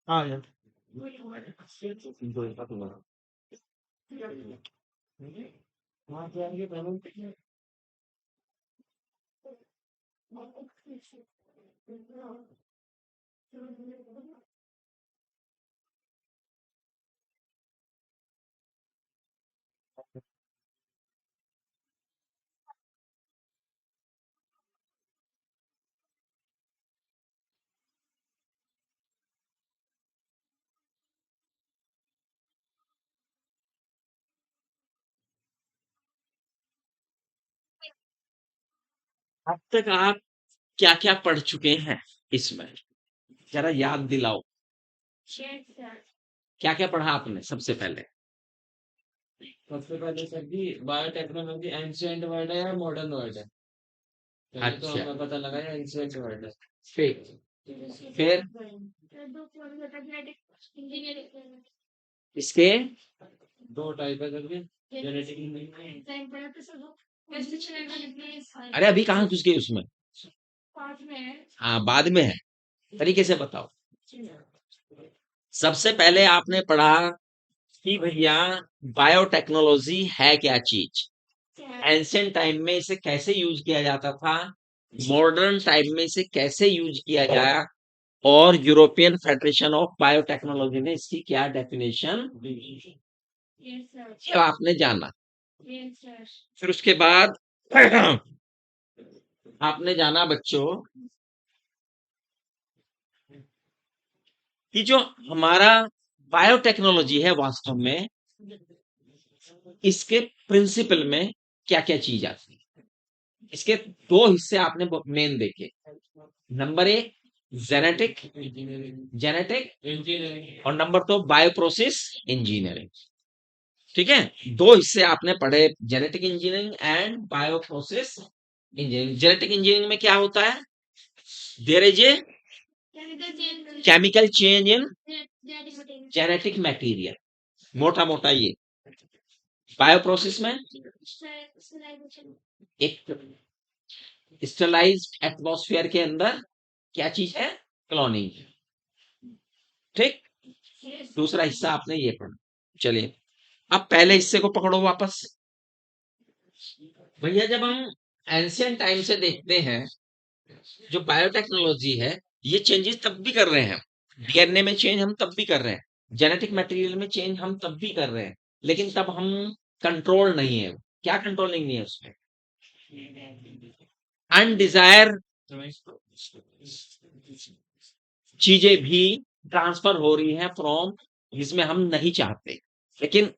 हाँ यार अब तक आप क्या क्या पढ़ चुके हैं इसमें, जरा याद दिलाओ। क्या क्या पढ़ा आपने सबसे पहले? सबसे पहले सर जी बायोटेक्नोलॉजी एंशिएंट वर्ड है या मॉडर्न वर्ड है? पहले तो अच्छा, हमें पता लगा ये एंशिएंट वर्ड है। फिर इसके दो टाइप है सर जी, जेनेटिक इंजीनियरिंग। अरे अभी कहाँ घुस गए उसमें? हाँ बाद में है, तरीके से बताओ। सबसे पहले आपने पढ़ा कि भैया बायोटेक्नोलॉजी है क्या चीज, एंशियंट टाइम में इसे कैसे यूज किया जाता था, मॉडर्न टाइम में इसे कैसे यूज किया गया, और यूरोपियन फेडरेशन ऑफ बायोटेक्नोलॉजी ने इसकी क्या डेफिनेशन दी, ये आपने जाना। फिर उसके बाद आपने जाना बच्चों कि जो हमारा बायोटेक्नोलॉजी है वास्तव में इसके प्रिंसिपल में क्या क्या चीज आती है। इसके दो हिस्से आपने मेन देखे। नंबर एक जेनेटिक जेनेटिक इंजीनियरिंग। और नंबर दो बायो प्रोसेस इंजीनियरिंग। ठीक है, दो हिस्से आपने पढ़े, genetic engineering and bio process engineering. Genetic engineering में क्या होता है? There is a chemical change in genetic material, मोटा मोटा ये। बायो प्रोसेस में एक स्टरलाइज्ड एटमॉस्फेयर के अंदर क्या चीज है? क्लोनिंग। ठीक, दूसरा हिस्सा आपने ये पढ़ा। चलिए अब पहले हिस्से को पकड़ो वापस। भैया जब हम एंशियंट टाइम से देखते हैं, जो बायोटेक्नोलॉजी है ये चेंजेस तब भी कर रहे हैं, डीएनए में चेंज हम तब भी कर रहे हैं, जेनेटिक मटेरियल में चेंज हम तब भी कर रहे हैं, लेकिन तब हम कंट्रोल नहीं है। क्या कंट्रोलिंग नहीं है उसमें? अनडिजायर चीजें भी ट्रांसफर हो रही हैं फ्रॉम, जिसमें हम नहीं चाहते, लेकिन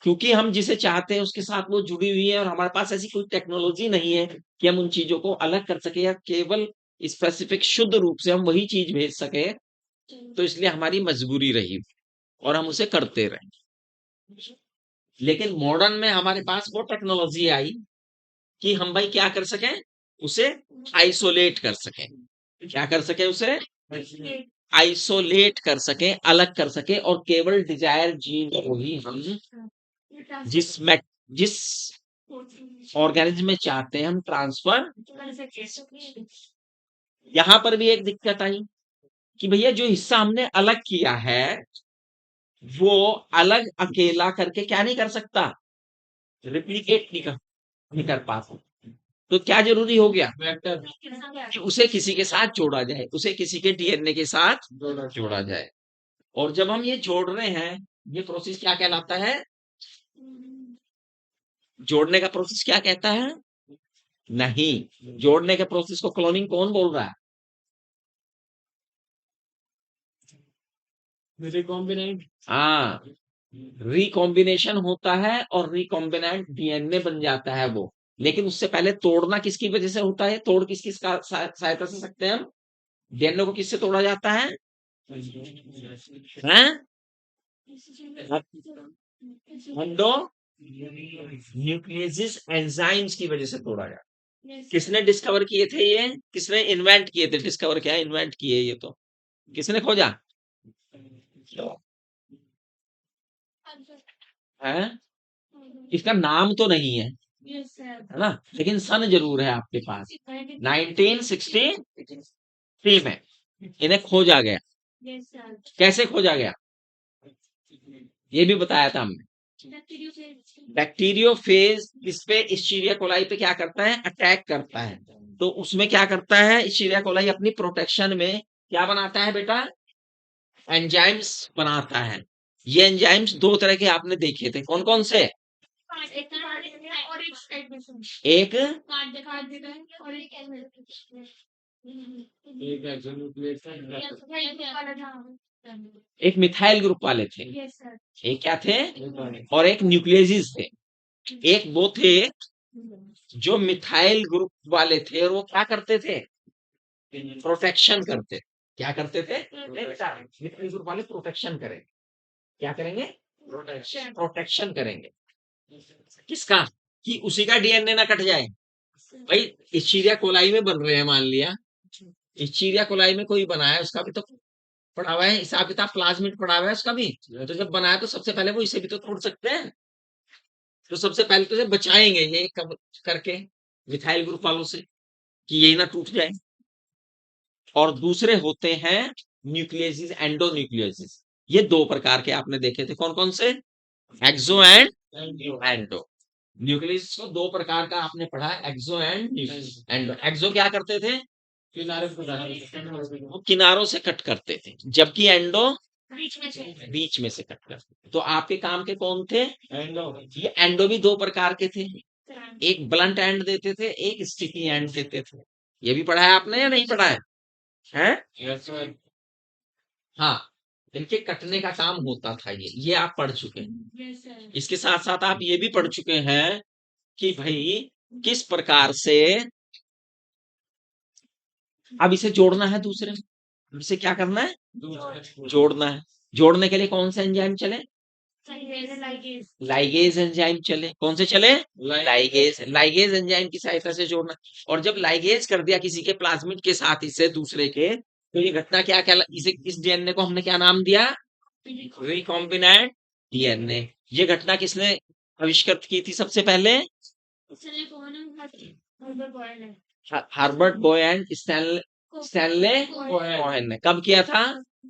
क्योंकि हम जिसे चाहते हैं उसके साथ वो जुड़ी हुई है और हमारे पास ऐसी कोई टेक्नोलॉजी नहीं है कि हम उन चीजों को अलग कर सके या केवल स्पेसिफिक शुद्ध रूप से हम वही चीज भेज सके, तो इसलिए हमारी मजबूरी रही और हम उसे करते रहे। लेकिन मॉडर्न में हमारे पास वो टेक्नोलॉजी आई कि हम भाई क्या कर सकें, उसे आइसोलेट कर सकें। क्या कर सके? उसे आइसोलेट कर सके, अलग कर सके, और केवल डिजायर जीन को ही हम जिस में जिस ऑर्गेनिज्म में चाहते हैं हम ट्रांसफर। यहां पर भी एक दिक्कत आई कि भैया जो हिस्सा हमने अलग किया है वो अलग अकेला करके क्या नहीं कर सकता, रिप्लिकेट नहीं कर पाता। तो क्या जरूरी हो गया वेक्टर कि उसे किसी के साथ जोड़ा जाए, उसे किसी के डीएनए के साथ जोड़ा। जोड़ा जाए। और जब हम ये जोड़ रहे हैं, ये प्रोसेस क्या कहलाता है? जोड़ने का प्रोसेस क्या कहता है? नहीं, जोड़ने के प्रोसेस को क्लोनिंग कौन बोल रहा है? रिकॉम्बिनेंट। हाँ, रिकॉम्बिनेशन होता है और रिकॉम्बिनेंट डीएनए बन जाता है वो। लेकिन उससे पहले तोड़ना किसकी वजह से होता है? तोड़ किसकी सहायता से सकते हैं हम? डीएनए को किससे तोड़ा जाता है? हैं? एंडो न्यूक्लियस एंजाइम्स की वजह से तोड़ा जाता है। किसने डिस्कवर किए थे ये? किसने इन्वेंट किए थे? डिस्कवर क्या, इन्वेंट किए ये तो किसने खोजा है? इसका नाम तो नहीं है ना, लेकिन सन जरूर है आपके पास। 1963 में इन्हें खोजा गया। Yes, sir. कैसे खोजा गया ये भी बताया था हमने। Bacteriophage. बैक्टीरियोफेज इस पे इस्चीरिया कोलाई पे क्या करता है, अटैक करता है। तो उसमें क्या करता है इस्चीरिया कोलाई, अपनी प्रोटेक्शन में क्या बनाता है बेटा, एंजाइम्स बनाता है। ये एंजाइम्स दो तरह के आपने देखे थे, कौन कौन से, एक और एक एडमिशन एक कार्ड देता है और एक एक एक्सोन्यूक्लियस एक मिथाइल ग्रुप वाले थे, यस सर। एक क्या थे और एक न्यूक्लियसिस थे। एक वो थे जो मिथाइल ग्रुप वाले थे और वो क्या करते थे, प्रोटेक्शन करते। क्या करते थे, मिथाइल ग्रुप वाले प्रोटेक्शन करेंगे, क्या करेंगे, प्रोटेक्शन करेंगे। किसका, कि उसी का डीएनए ना कट जाए। भाई इस्चीरिया कोलाई में बन रहे हैं, मान लिया इस्चीरिया कोलाई में कोई बनाया, उसका भी तो पढ़ा हुआ है हिसाब किताब, प्लाज्मिड पढ़ा हुआ है उसका भी। तो जब बनाया तो सबसे पहले वो इसे भी तो तोड़ सकते हैं, तो सबसे पहले तो इसे बचाएंगे ये कब करके मिथाइल ग्रुप वालों से, कि यही ना टूट जाए। और दूसरे होते हैं न्यूक्लियसिस, एंडोन्यूक्लियसिस। ये दो प्रकार के आपने देखे थे, कौन कौन से, एक्सो एंड एंडो। न्यूक्लियस को दो प्रकार का आपने पढ़ा, एक्सो एंड एंडो। एक्सो क्या करते थे, किनारे वो किनारों से कट करते थे, जबकि एंडो बीच में से बीच में से कट करते थे। तो आपके काम के कौन थे, एंडो ये एंडो भी दो प्रकार के थे, एक ब्लंट एंड देते थे, एक स्टिकी एंड देते थे। ये भी पढ़ा है आपने या नहीं पढ़ा है, हैं? यस सर हाँ, इनके कटने का काम होता था, ये आप पढ़ चुके हैं। Yes sir. इसके साथ साथ आप ये भी पढ़ चुके हैं कि भाई किस प्रकार से अब इसे जोड़ना है दूसरे में, इसे क्या करना है, जोड़ना है। जोड़ने के लिए कौन से एंजाइम चले, लाइगेज लाइगेज एंजाइम चले। कौन से चले, लाइगेज। लाइगेज एंजाइम की सहायता से जोड़ना। और जब लाइगेज कर दिया किसी के प्लाज्मिड के साथ इसे दूसरे के, तो ये घटना क्या क्या, इसे इस डीएनए को हमने क्या नाम दिया, रिकॉम्बिनेंट डीएनए। ये घटना किसने आविष्कृत की थी सबसे पहले, हार्बर्ट बॉयल स्टैनले कोहेन ने। कब किया था,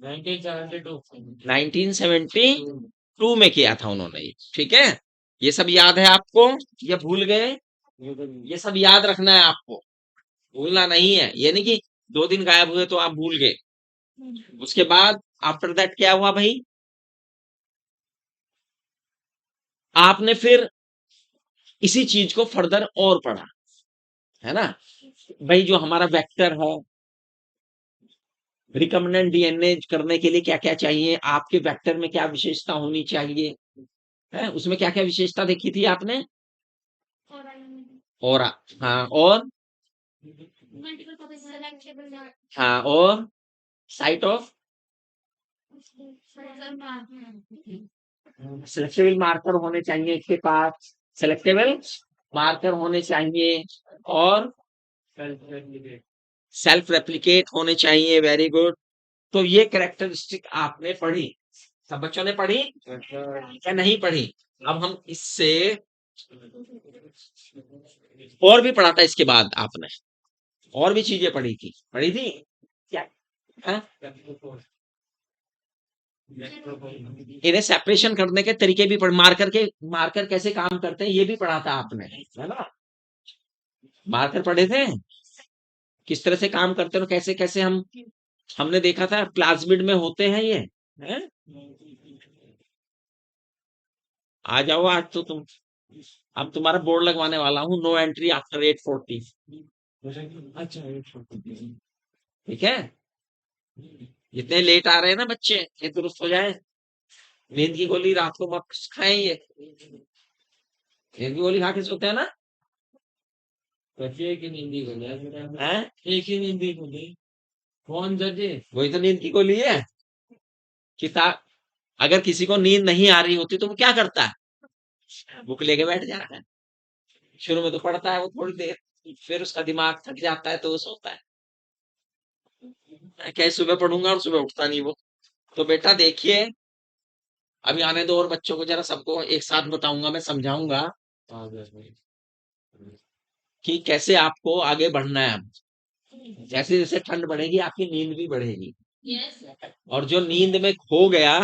1972 1972 में किया था उन्होंने ये। ठीक है, ये सब याद है आपको, ये भूल गए, ये सब याद रखना है आपको, भूलना नहीं है। ये नहीं कि 2 दिन गायब हुए तो आप भूल गए। उसके बाद आफ्टर दैट क्या हुआ भाई, आपने फिर इसी चीज को फर्दर और पढ़ा, है ना। भाई जो हमारा वेक्टर है, रिकम्बिनेंट डीएनए करने के लिए क्या क्या चाहिए, आपके वेक्टर में क्या विशेषता होनी चाहिए, है उसमें क्या क्या विशेषता देखी थी आपने, और हाँ, और हाँ, और साइट ऑफ सिलेक्टेबल मार्कर होने चाहिए इसके पास, सिलेक्टेबल मार्कर होने चाहिए, और सेल्फ रेप्लिकेट होने चाहिए। Very good. तो ये कैरेक्टरिस्टिक आपने पढ़ी, सब बच्चों ने पढ़ी या नहीं पढ़ी। अब हम इससे और भी पढ़ा था, इसके बाद आपने और भी चीजें पढ़ी थी, क्या, हाँ? इन्हें सेपरेशन करने के तरीके भी पढ़, मार्कर कैसे काम करते हैं ये भी पढ़ा था आपने, है ना। मार्कर पढ़े थे, किस तरह से काम करते हैं और कैसे कैसे हमने देखा था प्लाज्मिड में होते हैं ये, है? आ जाओ आज तो तुम, अब तुम्हारा बोर्ड लगवाने वाला हूँ, नो एंट्री आफ्टर 8:40। अच्छा ठीक है, जितने लेट आ रहे हैं ना बच्चे, ये दुरुस्त हो जाए। नींद की गोली रात को मत खाएं, ये नींद की गोली खा के सोते हैं ना, एक ही नींदी को लिया हैं? एक ही नींदी को ली कौन जजे वही तो नींद की गोली है। किताब, अगर किसी को नींद नहीं आ रही होती तो वो क्या करता है, बुक लेके बैठ जाता है। शुरू में तो पढ़ता है वो थोड़ी देर, फिर उसका दिमाग थक जाता है तो वो सोता है। मैं क्या सुबह पढ़ूंगा और सुबह उठता नहीं वो। तो बेटा देखिए, अभी आने दो और बच्चों को, जरा सबको एक साथ बताऊंगा, मैं समझाऊंगा कि कैसे आपको आगे बढ़ना है। अब जैसे जैसे ठंड बढ़ेगी आपकी नींद भी बढ़ेगी। Yes. और जो नींद में खो गया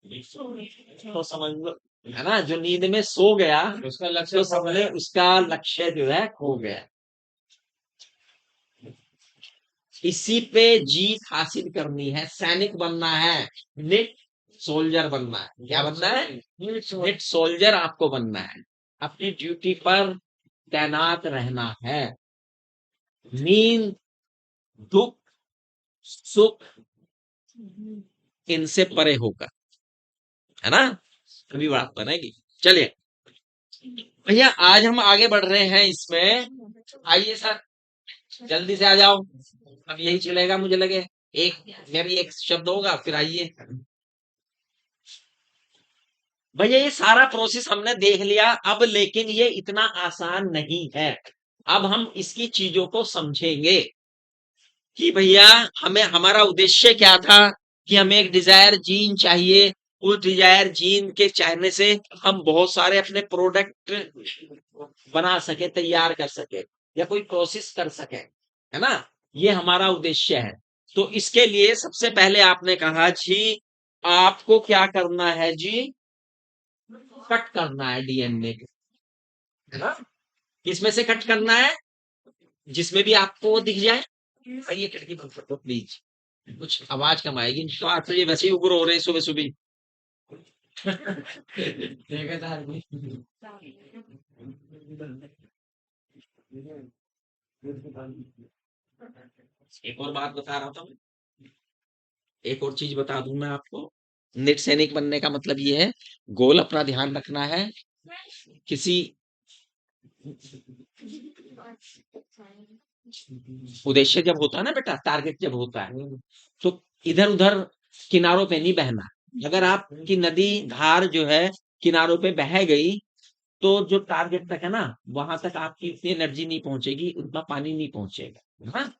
तो समझ लो, है ना, जो नींद में सो गया उसका लक्ष्य तो समझे उसका लक्ष्य जो है खो गया। इसी पे जीत हासिल करनी है, सैनिक बनना है, निट सोल्जर बनना है। क्या बनना है? निट सोल्जर आपको बनना है, अपनी ड्यूटी पर तैनात रहना है। नींद, दुख, सुख इनसे परे होकर, है ना, कभी बात बनेगी। चलिए भैया आज हम आगे बढ़ रहे हैं इसमें। आइए सर, जल्दी से आ जाओ, अब यही चलेगा मुझे लगे, एक शब्द होगा फिर आइए। भैया ये सारा प्रोसेस हमने देख लिया, अब लेकिन ये इतना आसान नहीं है। अब हम इसकी चीजों को समझेंगे कि भैया हमें, हमारा उद्देश्य क्या था, कि हमें एक डिजायर जीन चाहिए, उस डिजायर जीन के चाहने से हम बहुत सारे अपने प्रोडक्ट बना सके, तैयार कर सके, या कोई प्रोसेस कर सके, है ना, ये हमारा उद्देश्य है। तो इसके लिए सबसे पहले आपने कहा जी आपको क्या करना है जी, कट करना है डीएनए को, है ना। किसमें से कट करना है? जिसमें भी आपको वो दिख जाए। ये खिड़की बंद कर दो प्लीज, कुछ आवाज कम आएगी, तो आज तो ये वैसे ही उग्र हो रहे हैं सुबह सुबह। ठेकेदार भी। एक और बात बता रहा था, एक और चीज बता दूं मैं आपको। निट सैनिक बनने का मतलब ये है, गोल अपना ध्यान रखना है, किसी उद्देश्य जब होता है ना बेटा, टारगेट जब होता है, तो इधर उधर किनारों पे नहीं बहना। अगर आपकी नदी धार जो है किनारों पे बह गई तो जो टारगेट तक है ना, वहां तक आपकी इतनी एनर्जी नहीं पहुंचेगी, उतना पानी नहीं पहुंचेगा, है ना।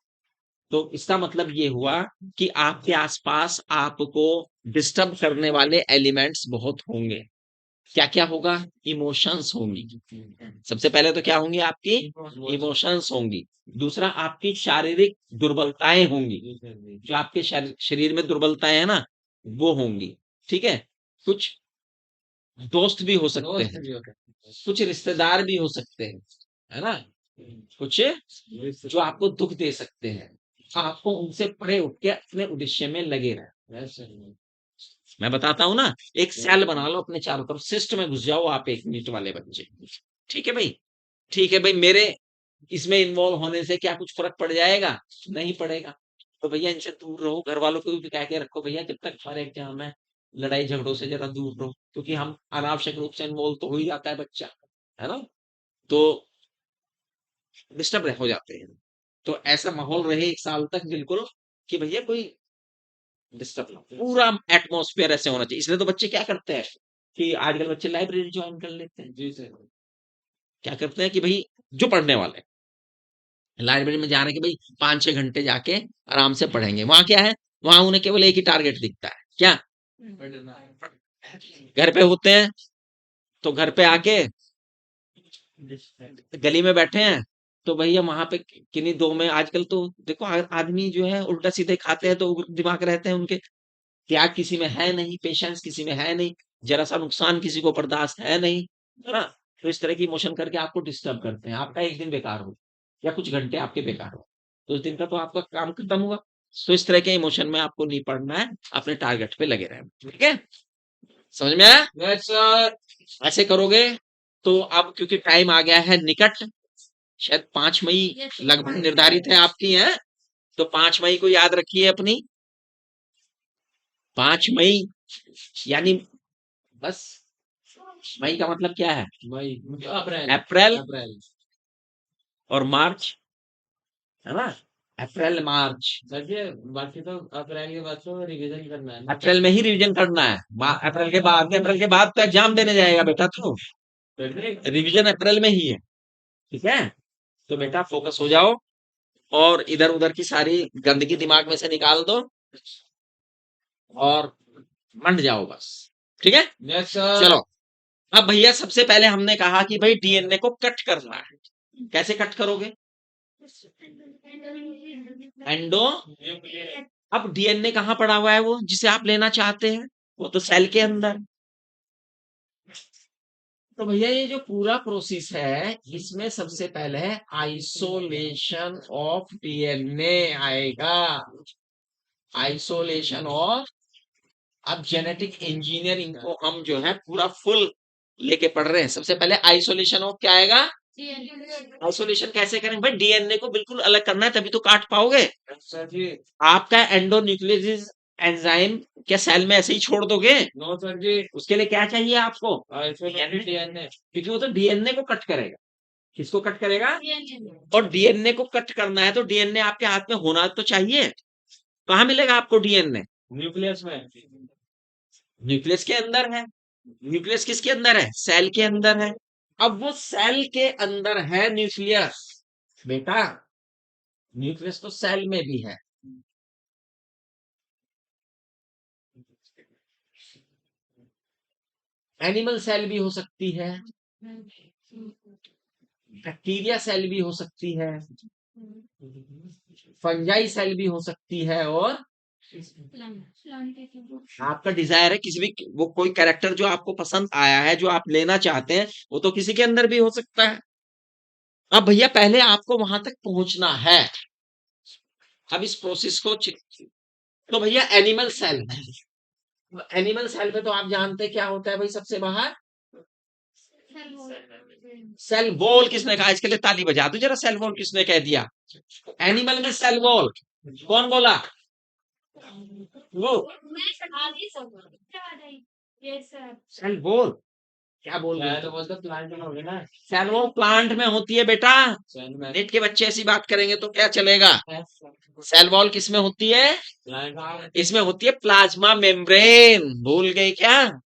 तो इसका मतलब ये हुआ कि आपके आसपास आपको डिस्टर्ब करने वाले एलिमेंट्स बहुत होंगे। क्या क्या होगा? इमोशंस होंगी, सबसे पहले तो क्या होंगी? आपकी इमोशंस होंगी। दूसरा आपकी शारीरिक दुर्बलताएं होंगी, जो आपके शरीर में दुर्बलताएं है ना, वो होंगी, ठीक है। कुछ दोस्त भी हो सकते दोस्त हैं, भी होते कुछ रिश्तेदार भी हो सकते हैं, है ना, कुछ हैं। जो आपको दुख दे सकते हैं। आपको उनसे परे उठ के अपने उद्देश्य में लगे रहे। वैसे नहीं। मैं बताता हूँ ना, एक सेल बना लो अपने चारों तरफ, सिस्ट में घुस जाओ आप, 1 मिनट वाले बच्चे, ठीक है भाई, ठीक है भाई, मेरे इसमें इन्वॉल्व होने से क्या कुछ फर्क पड़ जाएगा? नहीं पड़ेगा। तो भैया इनसे दूर रहो, घर वालों को भी कह के रखो भैया जब तक हर एग्जाम है लड़ाई झगड़ों से जरा दूर रहो, क्योंकि हम अनावश्यक रूप से इन्वॉल्व तो हो ही जाता है बच्चा, है ना, तो डिस्टर्ब हो जाते हैं। तो ऐसा माहौल रहे 1 साल तक बिल्कुल, कि भैया कोई डिस्टर्ब ना हो। पूरा एटमॉस्फेयर ऐसे होना चाहिए। इसलिए तो बच्चे क्या करते हैं कि आजकल बच्चे लाइब्रेरी ज्वाइन कर लेते हैं। जी सर। क्या करते हैं कि भाई जो पढ़ने वाले हैं, लाइब्रेरी में जा रहे हैं कि भाई 5-6 घंटे जाके आराम से पढ़ेंगे। वहां क्या है? वहां उन्हें केवल एक ही टारगेट दिखता है, क्या? पढ़ना। घर पे होते हैं तो घर पे आके गली में बैठे हैं, तो भैया वहां पे किन्हीं दो में, आजकल तो देखो आदमी जो है उल्टा सीधे खाते हैं तो उग्र दिमाग रहते हैं उनके, त्याग किसी में है नहीं, पेशेंस किसी में है नहीं, जरा सा नुकसान किसी को बर्दाश्त है नहीं, है ना। तो इस तरह की इमोशन करके आपको डिस्टर्ब करते हैं, आपका एक दिन बेकार हो या कुछ घंटे आपके बेकार हो, तो उस दिन का तो आपका काम खत्म हुआ। तो इस तरह के इमोशन में आपको नहीं पड़ना है, अपने टारगेट पे लगे रहना, ठीक है, समझ में आया? Yes sir. ऐसे करोगे तो अब क्योंकि टाइम आ गया है निकट, शायद 5 मई Yes. लगभग निर्धारित है आपकी, है तो 5 मई को याद रखिए अपनी, 5 मई, यानी बस, मई का मतलब क्या है? मई। अप्रैल। अप्रैल अप्रैल। और मार्च, है ना, अप्रैल मार्च, देखिए बाकी तो अप्रैल के बाद तो रिवीजन करना है ना। अप्रैल में ही रिवीजन करना है, अप्रैल के बाद में, अप्रैल के बाद तो एग्जाम देने जाएगा बेटा, तो रिवीजन अप्रैल में ही है, ठीक है। तो बेटा फोकस हो जाओ और इधर उधर की सारी गंदगी दिमाग में से निकाल दो और मंड जाओ बस, ठीक है। Yes sir. चलो अब भैया सबसे पहले हमने कहा कि भाई डीएनए को कट करना है। कैसे कट करोगे? एंडो अब डीएनए कहाँ पड़ा हुआ है वो जिसे आप लेना चाहते हैं? वो तो सेल के अंदर। तो भैया ये जो पूरा प्रोसेस है इसमें सबसे पहले आइसोलेशन ऑफ डीएनए आएगा। आइसोलेशन ऑफ, अब जेनेटिक इंजीनियरिंग को हम जो है पूरा फुल लेके पढ़ रहे हैं। सबसे पहले आइसोलेशन ऑफ क्या आएगा? आइसोलेशन कैसे करेंगे भाई? डीएनए को बिल्कुल अलग करना है तभी तो काट पाओगे। सर जी। आपका एंडोन्यूक्लियोसिस एंजाइम क्या सेल में ऐसे ही छोड़ दोगे? नो सर जी। उसके लिए क्या चाहिए आपको? डीएनए। क्योंकि वो तो डीएनए को कट करेगा। किसको कट करेगा? और डीएनए को कट करना है तो डीएनए आपके हाथ में होना तो चाहिए। कहाँ मिलेगा आपको डीएनए? न्यूक्लियस में। न्यूक्लियस के अंदर है। न्यूक्लियस किसके अंदर है? सेल के अंदर है। अब वो सेल के अंदर है न्यूक्लियस बेटा, न्यूक्लियस तो सेल में भी है। एनिमल सेल भी हो सकती है, बैक्टीरिया सेल भी हो सकती है, फंजाई सेल भी हो सकती है, और आपका डिजायर है किसी भी वो कोई कैरेक्टर जो आपको पसंद आया है जो आप लेना चाहते हैं वो तो किसी के अंदर भी हो सकता है। अब भैया पहले आपको वहां तक पहुंचना है। अब इस प्रोसेस को तो भैया एनिमल सेल, एनिमल सेल में तो आप जानते हैं क्या होता है भाई? सबसे बाहर सेल वॉल। किसने कहा? इसके लिए ताली बजा दो जरा। सेल वॉल किसने कह दिया? एनिमल में सेल वॉल कौन बोला? वो सेल वॉल क्या बोल रहे तो हो? बोलते प्लांट में होगे ना। सेल वॉल प्लांट में होती है बेटा। सेल में। नेट के बच्चे ऐसी बात करेंगे तो क्या चलेगा? सेल वॉल किसमें होती है? प्लांट। इसमें होती है प्लाज्मा मेम्ब्रेन। भूल गए क्या?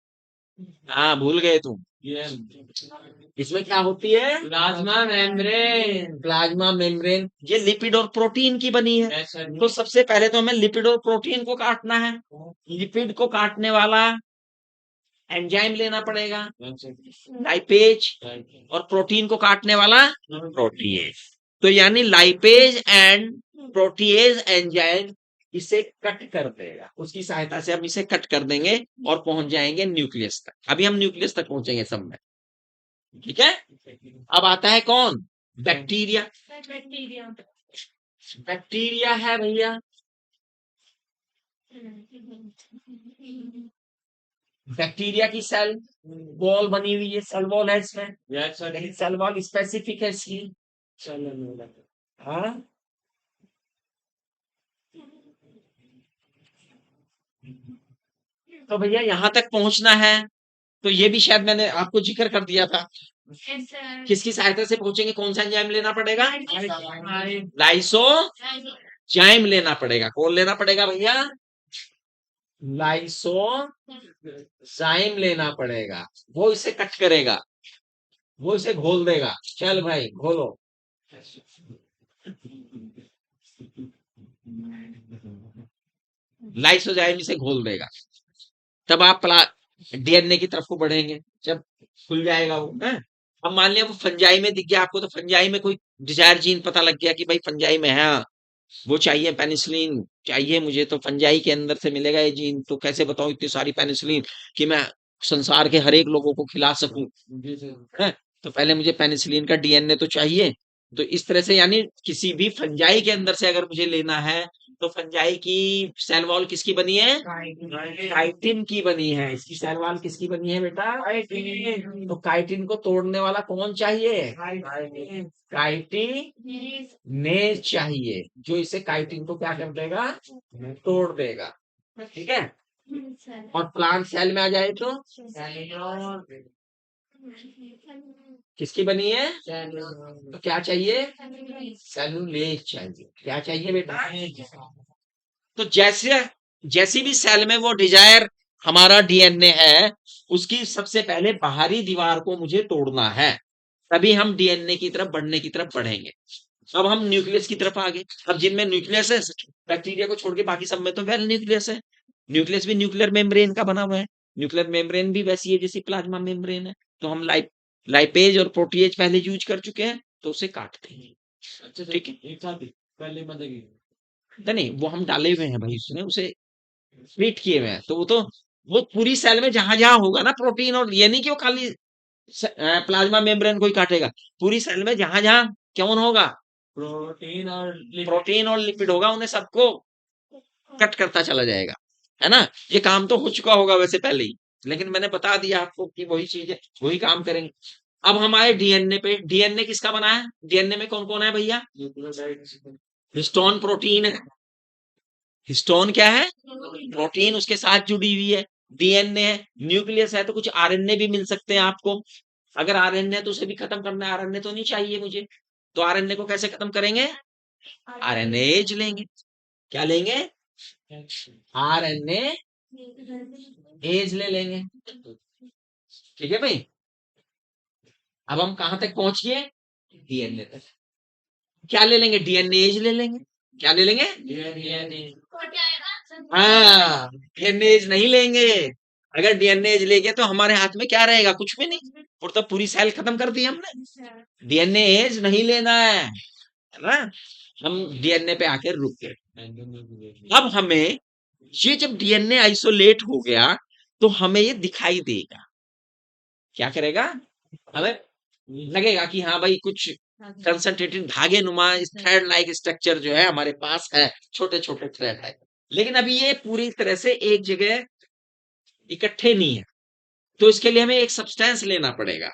हाँ भूल गए तुम। ये इसमें क्या होती है? Plasma membrane. Plasma membrane. ये लिपिड और प्रोटीन की बनी है। यस सर तो सबसे पहले तो हमें लिपिड और प्रोटीन को काटना है। लिपिड को काटने वाला एंजाइम लेना पड़ेगा, लाइपेज, और प्रोटीन को काटने वाला प्रोटीएज। तो यानी लाइपेज एंड प्रोटीएज एंजाइम इसे कट कर देगा। उसकी सहायता से हम इसे कट कर देंगे और पहुंच जाएंगे न्यूक्लियस तक। अभी हम न्यूक्लियस तक पहुंचेंगे सब में, ठीक है? अब आता है कौन? बैक्टीरिया। बैक्टीरिया है भैया, बैक्टीरिया की सेल वॉल बनी हुई है, सेल वॉल है इसमें। Yes sir. लेकिन सेल वॉल स्पेसिफिक है इसकी। हाँ, तो भैया यहां तक पहुंचना है तो ये भी शायद मैंने आपको जिक्र कर दिया था। किसकी सहायता से पहुंचेंगे? कौन सा एंजाइम लेना पड़ेगा? लाइसोजाइम लेना पड़ेगा। कौन लेना पड़ेगा भैया? लाइसोजाइम लेना पड़ेगा। वो इसे कट करेगा, वो इसे घोल देगा। चल भाई घोलो। लाइसोजाइम इसे घोल देगा। तब आप डीएनए की तरफ को बढ़ेंगे। जब खुल जाएगा वो है। अब मान लिया वो फंजाई में दिख गया आपको, तो फंजाई में कोई डिजायर जीन पता लग गया कि भाई फंजाई में है, वो चाहिए, पेनिसिलिन चाहिए मुझे, तो फंजाई के अंदर से मिलेगा ये जीन। तो कैसे बताऊं इतनी सारी पेनिसिलिन कि मैं संसार के हर एक लोगों को खिला सकूं? है, तो पहले मुझे पेनिसिलिन का डीएनए तो चाहिए। तो इस तरह से यानी किसी भी फंजाई के अंदर से अगर मुझे लेना है तो फंजाई की सेल वॉल किसकी बनी है? काइटिन की बनी है। इसकी सेल वॉल किसकी बनी है बेटा? तो काइटिन को तोड़ने वाला कौन चाहिए? काइटिनेज चाहिए, जो इसे काइटिन को क्या कर देगा? तोड़ देगा। ठीक है? और प्लांट सेल में आ जाए तो किसकी बनी है? तो क्या चाहिए? सेलुलेज चाहिए। क्या चाहिए बेटा? तो जैसी भी सेल में वो डिजायर हमारा डीएनए है, उसकी सबसे पहले बाहरी दीवार को मुझे तोड़ना है, तभी हम डीएनए की तरफ बढ़ने की तरफ बढ़ेंगे। अब हम न्यूक्लियस की तरफ आ गए। अब जिनमें न्यूक्लियस है, बैक्टीरिया को छोड़ के बाकी सब में तो वेल न्यूक्लियस है। न्यूक्लियस भी न्यूक्लियर मेम्ब्रेन का बना हुआ है। न्यूक्लियर मेम्ब्रेन भी वैसी है जैसी प्लाज्मा मेम्ब्रेन है। तो हम लाइपेज और प्रोटीएज पहले यूज कर चुके हैं, तो उसे काटते हैं। अच्छा ठीक है? एक साथ ही पहले मतलब नहीं वो हम डाले हुए हैं भाई, उसने उसे ट्रीट किए हुए हैं, तो वो पूरी सेल में जहां जहां होगा ना प्रोटीन, और ये नहीं कि वो खाली प्लाज्मा मेम्ब्रेन को ही काटेगा, पूरी सेल में जहां जहां कौन होगा, प्रोटीन और प्रोटीन और लिपिड होगा, उन्हें सबको कट करता चला जाएगा, है ना। ये काम तो हो चुका होगा वैसे पहले ही, लेकिन मैंने बता दिया आपको कि वही चीज है, वही काम करेंगे। अब हम आए डीएनए पे। डीएनए किसका बना है? डीएनए में कौन कौन है भैया? न्यूक्लियोटाइड हिस्टोन प्रोटीन है। हिस्टोन क्या है? प्रोटीन उसके साथ जुड़ी हुई है। डीएनए है, न्यूक्लियस है, तो कुछ आरएनए भी मिल सकते हैं आपको। अगर आरएनए है तो उसे भी खत्म करना है, आरएनए तो नहीं चाहिए मुझे, तो आरएनए को कैसे खत्म करेंगे? आरएनएज लेंगे। क्या लेंगे? आरएनए एज ले लेंगे। ठीक है भाई, अब हम कहां तक पहुंच गए? डीएनए तक। क्या ले लेंगे? डीएनए एज ले लेंगे। क्या ले लेंगे? डीएनए और क्या आएगा? हाँ, डीएनए एज नहीं लेंगे। अगर डीएनए एज ले गए तो हमारे हाथ में क्या रहेगा? कुछ भी नहीं, और तो पूरी सेल खत्म कर दी हमने। डीएनए एज नहीं लेना है ना। हम डीएनए पे आके रुक गए। अब हमें ये जब डीएनए आइसोलेट हो गया तो हमें ये दिखाई देगा। क्या करेगा? हमें लगेगा कि हाँ भाई कुछ कंसंट्रेटेड धागे नुमा थ्रेड लाइक स्ट्रक्चर जो है हमारे पास है, छोटे छोटे थ्रेड है, लेकिन अभी ये पूरी तरह से एक जगह इकट्ठे नहीं है, तो इसके लिए हमें एक सब्सटेंस लेना पड़ेगा,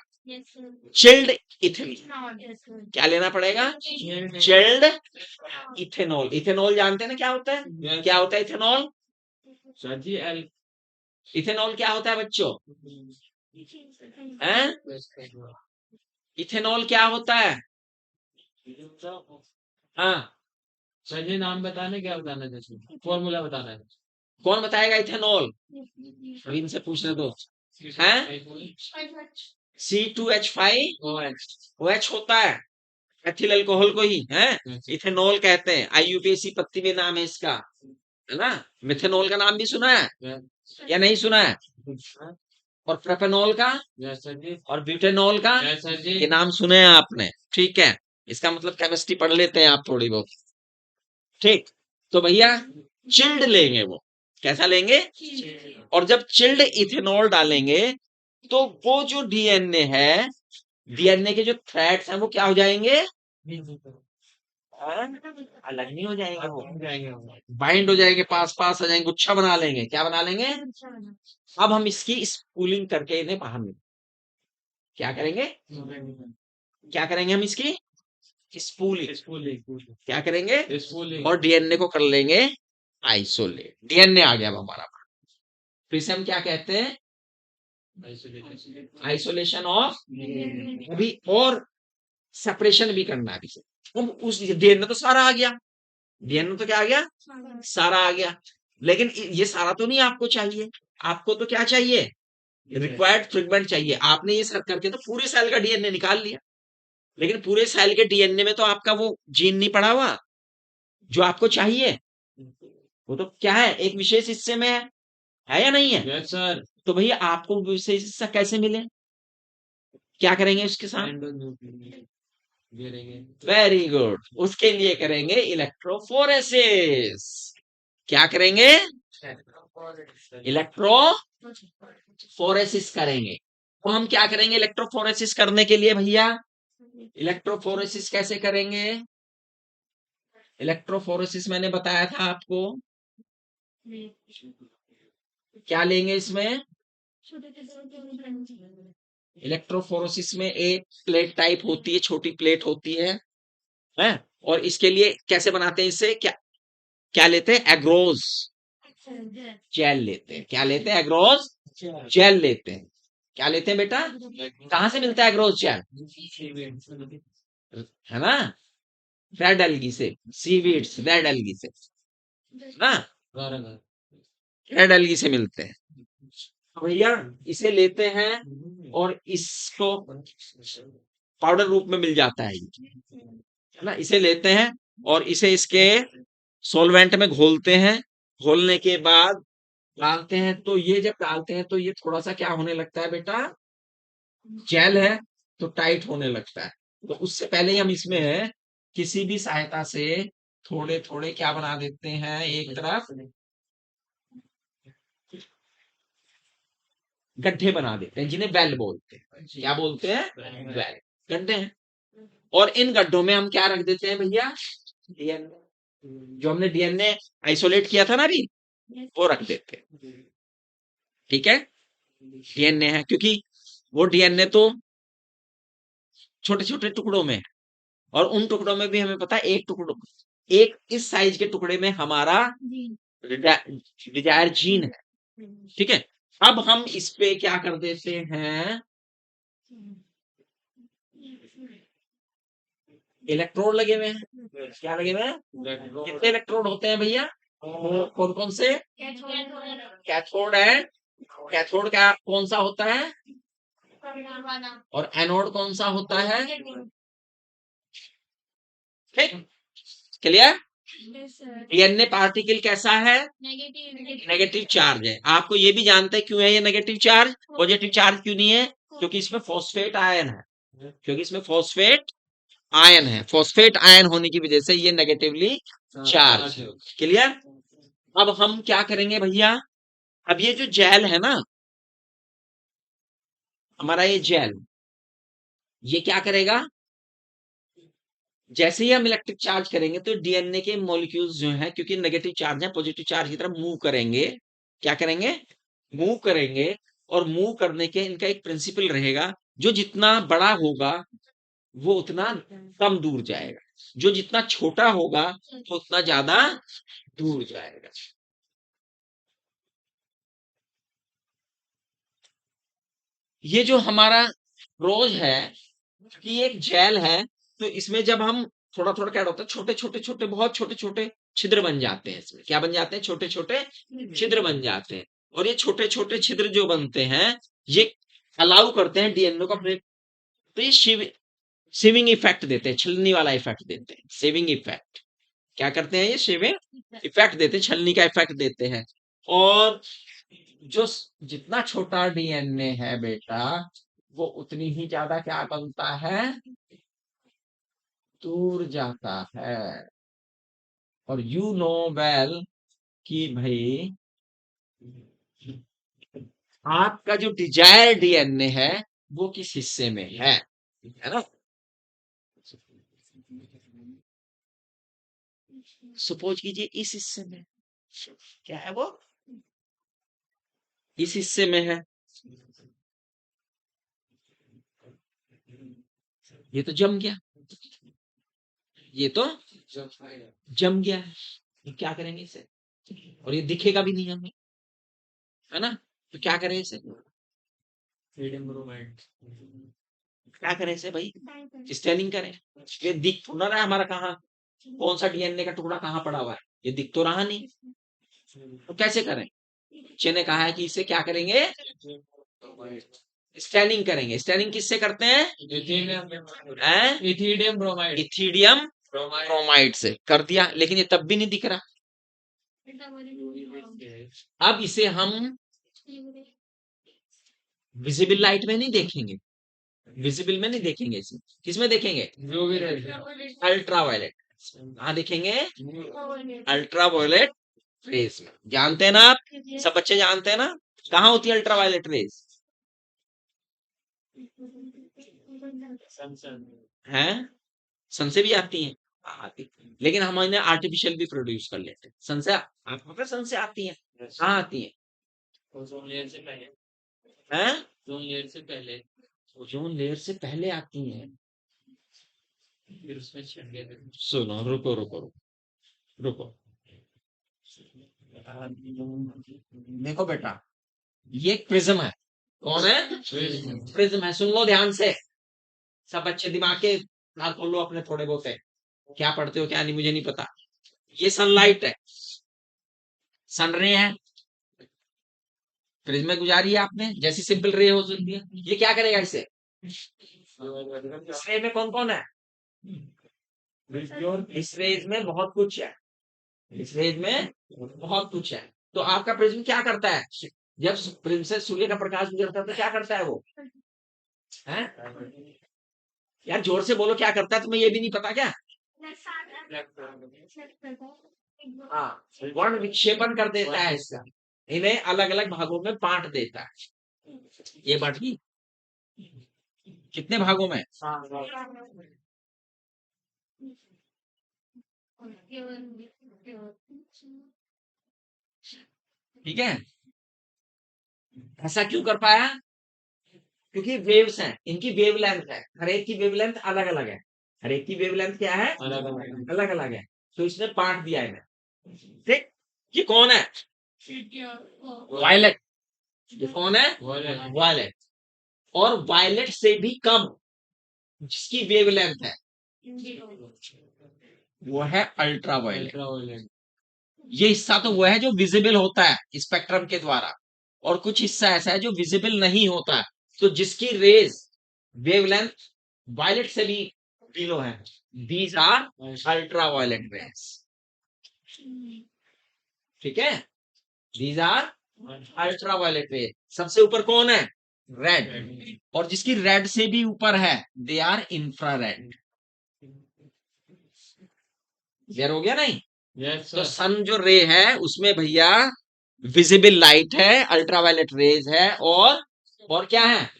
चिल्ड इथेनॉल। क्या लेना पड़ेगा? Chilled ethanol. इथेनॉल जानते हैं ना क्या होता है? क्या होता है ethanol? Sir G L ethanol क्या होता है बच्चों? हैं? इथेनॉल क्या होता है? हाँ, सर जी नाम बताने क्या बताना है, जैसे फॉर्मूला बताना है। कौन बताएगा इथेनॉल? अभी इनसे पूछने दो। हैं? C2H5 OH होता है, एथिल अल्कोहल को ही है इथेनॉल कहते हैं। IUPAC पत्ती में नाम है इसका, है ना। मिथेनॉल का नाम भी सुना है या नहीं सुना है? और प्रोपेनॉल का यस सर जी, और ब्यूटेनॉल का यस सर जी। ये नाम सुने हैं आपने? ठीक है, इसका मतलब केमिस्ट्री पढ़ लेते हैं आप थोड़ी बहुत। ठीक, तो भैया चिल्ड लेंगे वो। कैसा लेंगे? और जब चिल्ड इथेनॉल डालेंगे तो वो जो डीएनए है, डीएनए के जो थ्रेड्स हैं वो क्या हो जाएंगे? हाँ? अलग नहीं हो जाएंगे, वो बाइंड हो जाएंगे, पास पास आ जाएंगे, गुच्छा बना लेंगे। क्या बना लेंगे? अब हम इसकी स्पूलिंग करके इन्हें बाहर निकाल। क्या करेंगे? क्या करेंगे हम इसकी स्पूलिंग। क्या करेंगे? स्पूलिंग और डीएनए को कर लेंगे आइसोलेट। डीएनए आ गया अब हमारा। तो इसे हम क्या कहते हैं? Isolation of. अभी और सेपरेशन भी करना है अभी से। अब उस डीएनए तो सारा आ गया, डीएनए तो क्या आ गया? सारा आ गया, लेकिन ये सारा तो नहीं आपको चाहिए। आपको तो क्या चाहिए? रिक्वायर्ड फ्रेगमेंट चाहिए। आपने ये सब करके तो पूरे सेल का डीएनए निकाल लिया, लेकिन पूरे सेल के डीएनए में तो आपका वो जीन नहीं पड़ा हुआ जो आपको चाहिए। वो तो क्या है, एक विशेष हिस्से में है या नहीं है? Yes sir. तो भैया आपको विशेष हिस्सा कैसे मिले? क्या करेंगे उसके साथ? वेरी गुड, उसके लिए करेंगे इलेक्ट्रोफोरेसिस। क्या करेंगे? इलेक्ट्रोफोरेसिस करेंगे। तो हम क्या करेंगे इलेक्ट्रोफोरेसिस करने के लिए भैया? इलेक्ट्रोफोरेसिस कैसे करेंगे? इलेक्ट्रोफोरेसिस मैंने बताया था आपको। क्या लेंगे इसमें? इलेक्ट्रोफोरेसिस में एक प्लेट टाइप होती है, छोटी प्लेट होती है? और इसके लिए कैसे बनाते हैं इसे? क्या क्या लेते हैं? एग्रोज जेल लेते हैं। क्या लेते हैं? एग्रोज जेल लेते हैं। क्या लेते हैं बेटा? कहां से मिलता है एग्रोज जेल? है ना, रेड एल्गी से, सीवीड्स, रेड एल्गी से ना, रेड एल्गी से मिलते हैं। तो भैया इसे लेते हैं और इसको पाउडर रूप में मिल जाता है ना। इसे लेते हैं और इसे इसके सॉल्वेंट में घोलते हैं। घोलने के बाद डालते हैं, तो ये जब डालते हैं तो ये थोड़ा सा क्या होने लगता है बेटा? जेल है तो टाइट होने लगता है। तो उससे पहले ही हम इसमें किसी भी सहायता से थोड़े थोड़े क्या बना देते हैं, एक तरफ गड्ढे बना देते हैं, जिन्हें वेल बोलते हैं। क्या बोलते हैं? वेल। गड्ढे हैं। और इन गड्ढों में हम क्या रख देते हैं भैया? डीएनए। जो हमने डीएनए आइसोलेट किया था ना अभी, वो रख देते हैं। ठीक है, डीएनए है, क्योंकि वो डीएनए तो छोटे छोटे टुकड़ों में है, और उन टुकड़ों में भी हमें पता है एक इस साइज के टुकड़े में हमारा डिजायर जीन है। ठीक है, अब हम इस पे क्या कर देते हैं, इलेक्ट्रोड लगे हुए हैं। क्या लगे हुए हैं? कितने इलेक्ट्रोड होते हैं भैया? कौन कौन से? कैथोड है। कैथोड क्या कौन सा होता है? और एनोड कौन सा होता है? ठीक, क्लियर? डीएनए पार्टिकल कैसा है? नेगेटिव चार्ज है। आपको ये भी जानते हैं क्यों है ये नेगेटिव चार्ज? पॉजिटिव चार्ज क्यों नहीं है? क्योंकि इसमें फॉस्फेट आयन है। क्योंकि इसमें फॉस्फेट आयन है। फॉस्फेट आयन होने की वजह से ये नेगेटिवली चार्ज। क्लियर? अब हम क्या करेंगे भैया, अब ये जो जेल है ना, हमारा ये जेल, ये क्या करेगा? जैसे ही हम इलेक्ट्रिक चार्ज करेंगे तो डीएनए के मॉलिक्यूल्स जो हैं, क्योंकि नेगेटिव चार्ज है, पॉजिटिव चार्ज की तरफ मूव करेंगे। क्या करेंगे? मूव करेंगे। और मूव करने के इनका एक प्रिंसिपल रहेगा, जो जितना बड़ा होगा वो उतना कम दूर जाएगा, जो जितना छोटा होगा वो उतना ज्यादा दूर जाएगा। ये जो हमारा रोज है कि एक जेल है, तो इसमें जब हम थोड़ा थोड़ा क्या होता है, छोटे छोटे छोटे बहुत छोटे छोटे छिद्र बन जाते हैं। इसमें क्या बन जाते हैं? छोटे छोटे छिद्र बन जाते हैं। और ये छोटे छोटे छिद्र जो बनते हैं, ये अलाउ करते हैं डीएनए को अपने, तो ये सेविंग इफेक्ट देते हैं, छलनी वाला इफेक्ट देते हैं। सेविंग इफेक्ट क्या करते हैं? ये सेविंग इफेक्ट देते हैं, छलनी का इफेक्ट देते हैं। और जो जितना छोटा डीएनए है बेटा, वो उतनी ही ज्यादा क्या बनता है? दूर जाता है। और यू नो वेल कि भाई आपका जो डिजायर डीएनए है वो किस हिस्से में है ना? सपोज कीजिए इस हिस्से में। क्या है वो? इस हिस्से में है। ये तो जम गया, ये तो जम गया है। तो क्या करेंगे इसे? और ये दिखेगा भी नहीं हमें, है ना? तो क्या करें इसे? क्या करें इसे भाई? स्टैनिंग करें। ये दिख तो ना रहा है हमारा, कहाँ कौन सा डीएनए का टुकड़ा कहाँ पड़ा हुआ है, ये दिख तो रहा नहीं। तो कैसे करें? बच्चे ने कहा है कि इसे क्या करेंगे? स्टैनिंग करेंगे। स्टैनिंग किससे करते हैं? Ethidium bromide. इथीडियम ब्रोमाइड से कर दिया, लेकिन ये तब भी नहीं दिख रहा। अब इसे हम विजिबल लाइट में नहीं देखेंगे, विजिबल में नहीं देखेंगे, इसे किसमें देखेंगे? UV rays. अल्ट्रावायलेट। कहाँ देखेंगे? अल्ट्रावायलेट रेज में। जानते हैं ना आप? सब बच्चे जानते हैं ना कहाँ होती है अल्ट्रावायलेट रेज? हैं? सन से भी आती हैं। आती, लेकिन हम इन्हें आर्टिफिशियल भी प्रोड्यूस कर लेते हैं। सन से आपको पता, सन से आती है। कहाँ आती है? ओजोन लेयर से पहले। हैं? ओजोन लेयर से पहले। ओजोन लेयर से पहले आती हैं। फिर उसमें छिड़ गए थे। सुनो, रुको रुको रुको रुको। देखो बेटा, ये एक प्रिज्म है। कौन है? प्रिज्म है। सुन लो ध्यान से, सब बच्चे दिमाग के नाल खोल लो अपने थोड़े बहुत है। क्या पढ़ते हो क्या नहीं मुझे नहीं पता। ये सनलाइट है, सन रे है, प्रिज्म में गुजारी है आपने, जैसी सिंपल रे हो सकती है। ये क्या करेगा इसे? इस रे में कौन कौन है? इस रेज में बहुत कुछ है। इस रेज में बहुत कुछ है। तो आपका प्रिज्म क्या करता है? जब प्रिज्म से सूर्य का प्रकाश गुजरता है तो क्या करता है वो? है यार, जोर से बोलो, क्या करता है? तुम्हें ये भी नहीं पता क्या? हाँ, वर्ण विक्षेपण कर देता है इसका, इन्हें अलग अलग भागों में बांट देता है। ये बात की कितने भागों में? ठीक है, ऐसा क्यों कर पाया? क्योंकि वेव्स हैं, इनकी वेवलेंथ है, हर एक की वेवलेंथ अलग अलग है, हर एक की वेवलेंथ क्या है? अलग अलग अलग अलग है, तो इसने बांट दिया इन्हें। ठीक, ये कौन है? वायलेट। ये कौन है? वायलेट। और वायलेट से भी कम जिसकी वेवलेंथ है वो है अल्ट्रा वायलेट। अल्ट्रावायलेट। ये हिस्सा तो वो है जो विजिबल होता है स्पेक्ट्रम के द्वारा, और कुछ हिस्सा ऐसा है जो विजिबल नहीं होता है, तो जिसकी रेज वेवलेंथ वायलेट से भी बिलो है, these are ultra violet rays. ठीक है, these are ultra violet rays. सबसे ऊपर कौन है? रेड। और जिसकी रेड से भी ऊपर है दे आर इंफ्रारेड। क्लियर हो गया नहीं? यस तो सर। सन जो रे है उसमें भैया विजिबल लाइट है, अल्ट्रावायलेट रेज है, और क्या है?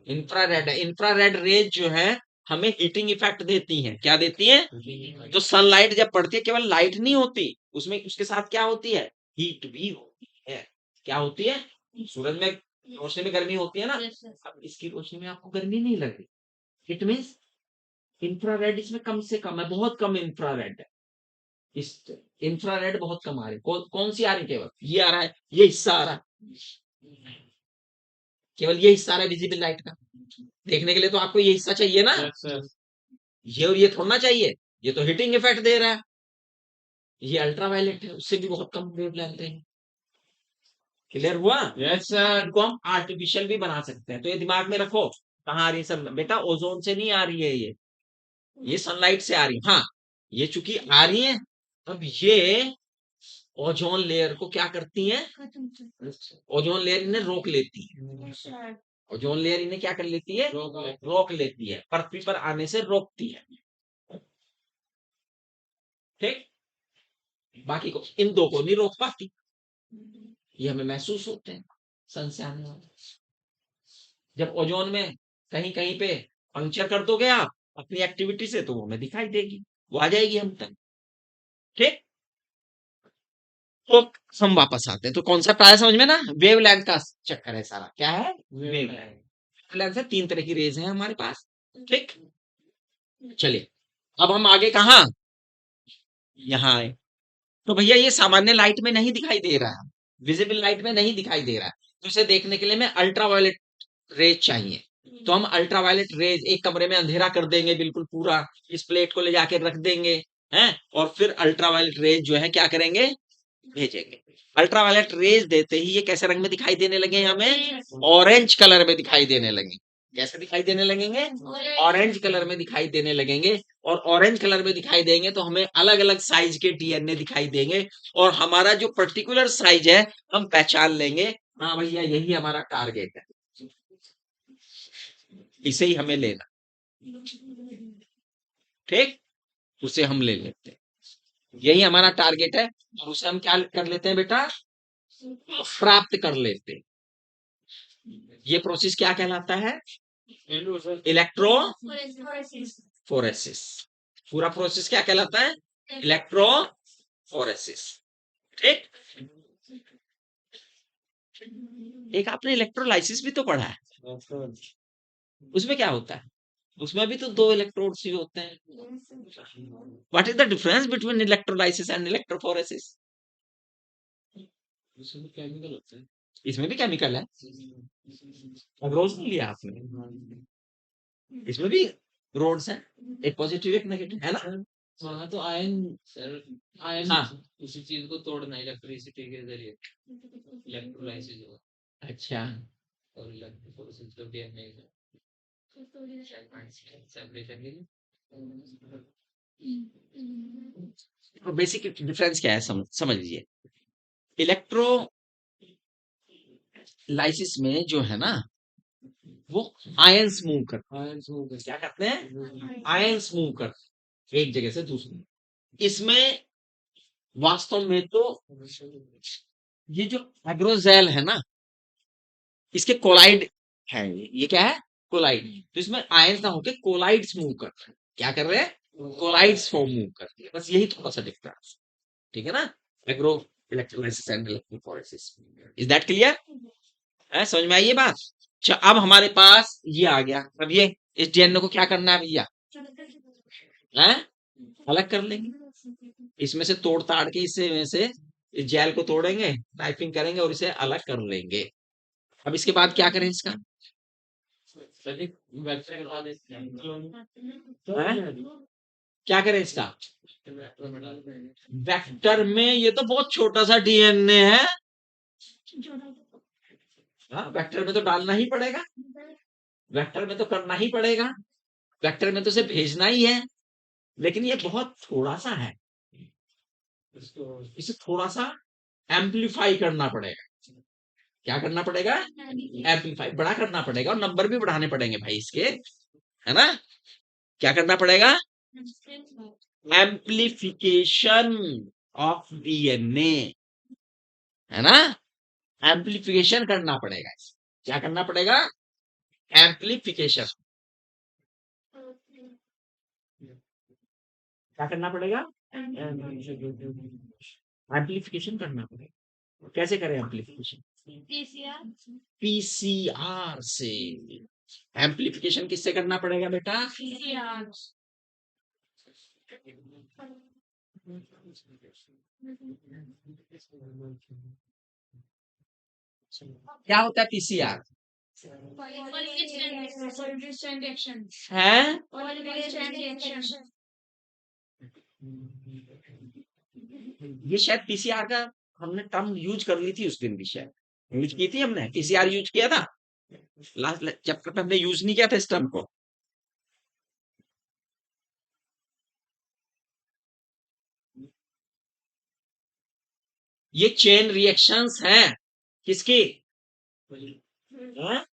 इंफ्रारेड है। इंफ्रारेड रेज जो है हमें हीटिंग इफेक्ट देती हैं। क्या देती हैं? जो सनलाइट जब पड़ती है केवल लाइट नहीं होती, उसमें उसके साथ क्या होती है? हीट भी होती है। क्या होती है? सूरज में रोशनी में गर्मी होती है ना, अब इसकी रोशनी में आपको गर्मी नहीं लग रही, इट मीन्स इंफ्रारेड इसमें कम से कम है, बहुत कम इंफ्रारेड है। इस इंफ्रारेड बहुत कम आ रही, कौन सी आ रही? केवल ये आ रहा है, ये हिस्सा आ रहा है, केवल ये हिस्सा आ रहा है विजिबल लाइट का। देखने के लिए तो आपको ये हिस्सा चाहिए ना, यस सर। ये और ये थोड़ा चाहिए, ये तो हीटिंग इफेक्ट दे रहा है। ये अल्ट्रावायलेट है, उससे भी बहुत कम वेवलेंथ है। क्लियर हुआ? Yes sir. इनको हम आर्टिफिशियल भी बना सकते हैं, तो ये दिमाग में रखो। कहाँ आ रही है सब बेटा? ओजोन से नहीं आ रही है ये सनलाइट से आ रही है। हाँ, ये चूंकि आ रही है, अब ये ओजोन लेयर को क्या करती है? ओजोन लेयर इन्हें रोक लेती है। ओजोन लेयर इन्हें क्या कर लेती है? रोक लेती है, पृथ्वी पर आने से रोकती है। ठीक, बाकी को, इन दो को नहीं रोक पाती। ये हमें महसूस होते हैं सन से आने वाले। जब ओजोन में कहीं कहीं पे पंक्चर कर दोगे आप अपनी एक्टिविटी से, तो वो हमें दिखाई देगी, वो आ जाएगी हम तक। ठीक, तो हम वापस आते हैं, तो कॉन्सेप्ट आया समझ में ना? वेवलेंथ का चक्कर है सारा। क्या है? वेवलेंथ। वेवलेंथ है, 3 तरह की रेज है हमारे पास। ठीक, चलिए अब हम आगे कहा? यहाँ आए। तो भैया ये सामान्य लाइट में नहीं दिखाई दे रहा है, विजिबल लाइट में नहीं दिखाई दे रहा है, तो इसे देखने के लिए हमें अल्ट्रावायलेट रेज चाहिए। तो हम अल्ट्रावायलेट रेज, एक कमरे में अंधेरा कर देंगे बिल्कुल पूरा, इस प्लेट को ले जाके रख देंगे हैं, और फिर अल्ट्रावायलेट रेज जो है क्या करेंगे? भेजेंगे। अल्ट्रावायलेट रेज देते ही ये कैसे रंग में दिखाई देने लगे? हमें ऑरेंज कलर में दिखाई देने लगे। कैसे दिखाई देने लगेंगे? ऑरेंज कलर में दिखाई देने लगेंगे। और ऑरेंज कलर में दिखाई देंगे तो हमें अलग अलग साइज के डीएनए दिखाई देंगे, और हमारा जो पर्टिकुलर साइज है हम पहचान लेंगे, हाँ भैया यही हमारा टारगेट है, इसे ही हमें लेना। ठीक, उसे हम ले लेते हैं, यही हमारा टारगेट है, और उसे हम क्या कर लेते हैं बेटा? प्राप्त कर लेते हैं। ये प्रोसेस क्या कहलाता है? इलेक्ट्रोफोरेसिस। पूरा प्रोसेस क्या कहलाता है? इलेक्ट्रोफोरेसिस। ठीक, एक आपने इलेक्ट्रोलाइसिस भी तो पढ़ा है, उसमें क्या होता है? उसमें भी तो 2 इलेक्ट्रोड्स ही होते हैं। What is the difference between electrolysis and electrophoresis? उसमें केमिकल होता है। इसमें भी केमिकल है, अब रोज नहीं लिया आपने? इसमें भी रोड्स हैं, एक पॉजिटिव एक नेगेटिव, है ना? वहाँ तो आयन सर, आयन हाँ। उसी चीज को तोड़ना इलेक्ट्रिसिटी के जरिए, इलेक्ट्रोलाइसिस होगा। अच्छा, और इलेक्ट्रोफोरेसिस तो डीएनए का सेपरेशन के लिए। तो बेसिक डिफरेंस क्या है समझ लीजिए। इलेक्ट्रोलाइसिस में जो है ना, वो आयंस मूव करते आयन हैं। क्या करते हैं? आयंस मूव करते हैं। एक जगह से दूसरी। इसमें वास्तव में तो ये जो हाइड्रोजेल है ना, इसके कोलाइड है, ये क्या है, कोलाइड। तो इसमें आयंस ना होके कोलाइड्स मूव कर रहे हैं। क्या कर रहे हैं, कोलाइड्स फॉर्म मूव कर रहे हैं। बस यही थोड़ा सा डिफरेंस, ठीक है ना। Agro electrolysis and electrophoresis, is that clear है, समझ में आई ये बात। अच्छा, अब हमारे पास ये आ गया। अब ये इस डीएनए को क्या करना है भैया, हैं, अलग कर लेंगे। इसमें से तोड़ ताड़ के इससे में से इस जेल को तोड़ेंगे, टाइपिंग करेंगे और इसे अलग कर लेंगे। अब इसके बाद क्या करें इसका, वेबसाइट बता देते हैं। क्या करें इसका, वेक्टर में ये तो बहुत छोटा सा डीएनए है, हाँ, वेक्टर में तो डालना ही पड़ेगा, वेक्टर में तो करना ही पड़ेगा, वेक्टर में तो उसे भेजना ही है। लेकिन ये बहुत थोड़ा सा है, इसे थोड़ा सा एम्पलीफाई करना पड़ेगा। क्या करना पड़ेगा, एम्पलीफाई, बड़ा करना पड़ेगा, और नंबर भी बढ़ाने पड़ेंगे भाई इसके, है ना। क्या करना पड़ेगा, एम्पलीफिकेशन ऑफ डीएनए, है ना, एम्पलीफिकेशन करना पड़ेगा। क्या करना पड़ेगा, एम्पलीफिकेशन। क्या करना पड़ेगा, एम्पलीफिकेशन करना पड़ेगा। कैसे करें एम्पलीफिकेशन, पीसीआर से। एम्पलीफिकेशन किससे करना पड़ेगा बेटा, क्या होता है पीसीआर, है ये शायद पीसीआर का हमने टर्म यूज कर ली थी उस दिन भी, शायद यूज की थी हमने, पीसीआर यूज किया था लास्ट चैप्टर पे, हमने यूज नहीं किया था इस टर्म को। ये चेन रिएक्शंस हैं किसकी, हाँ?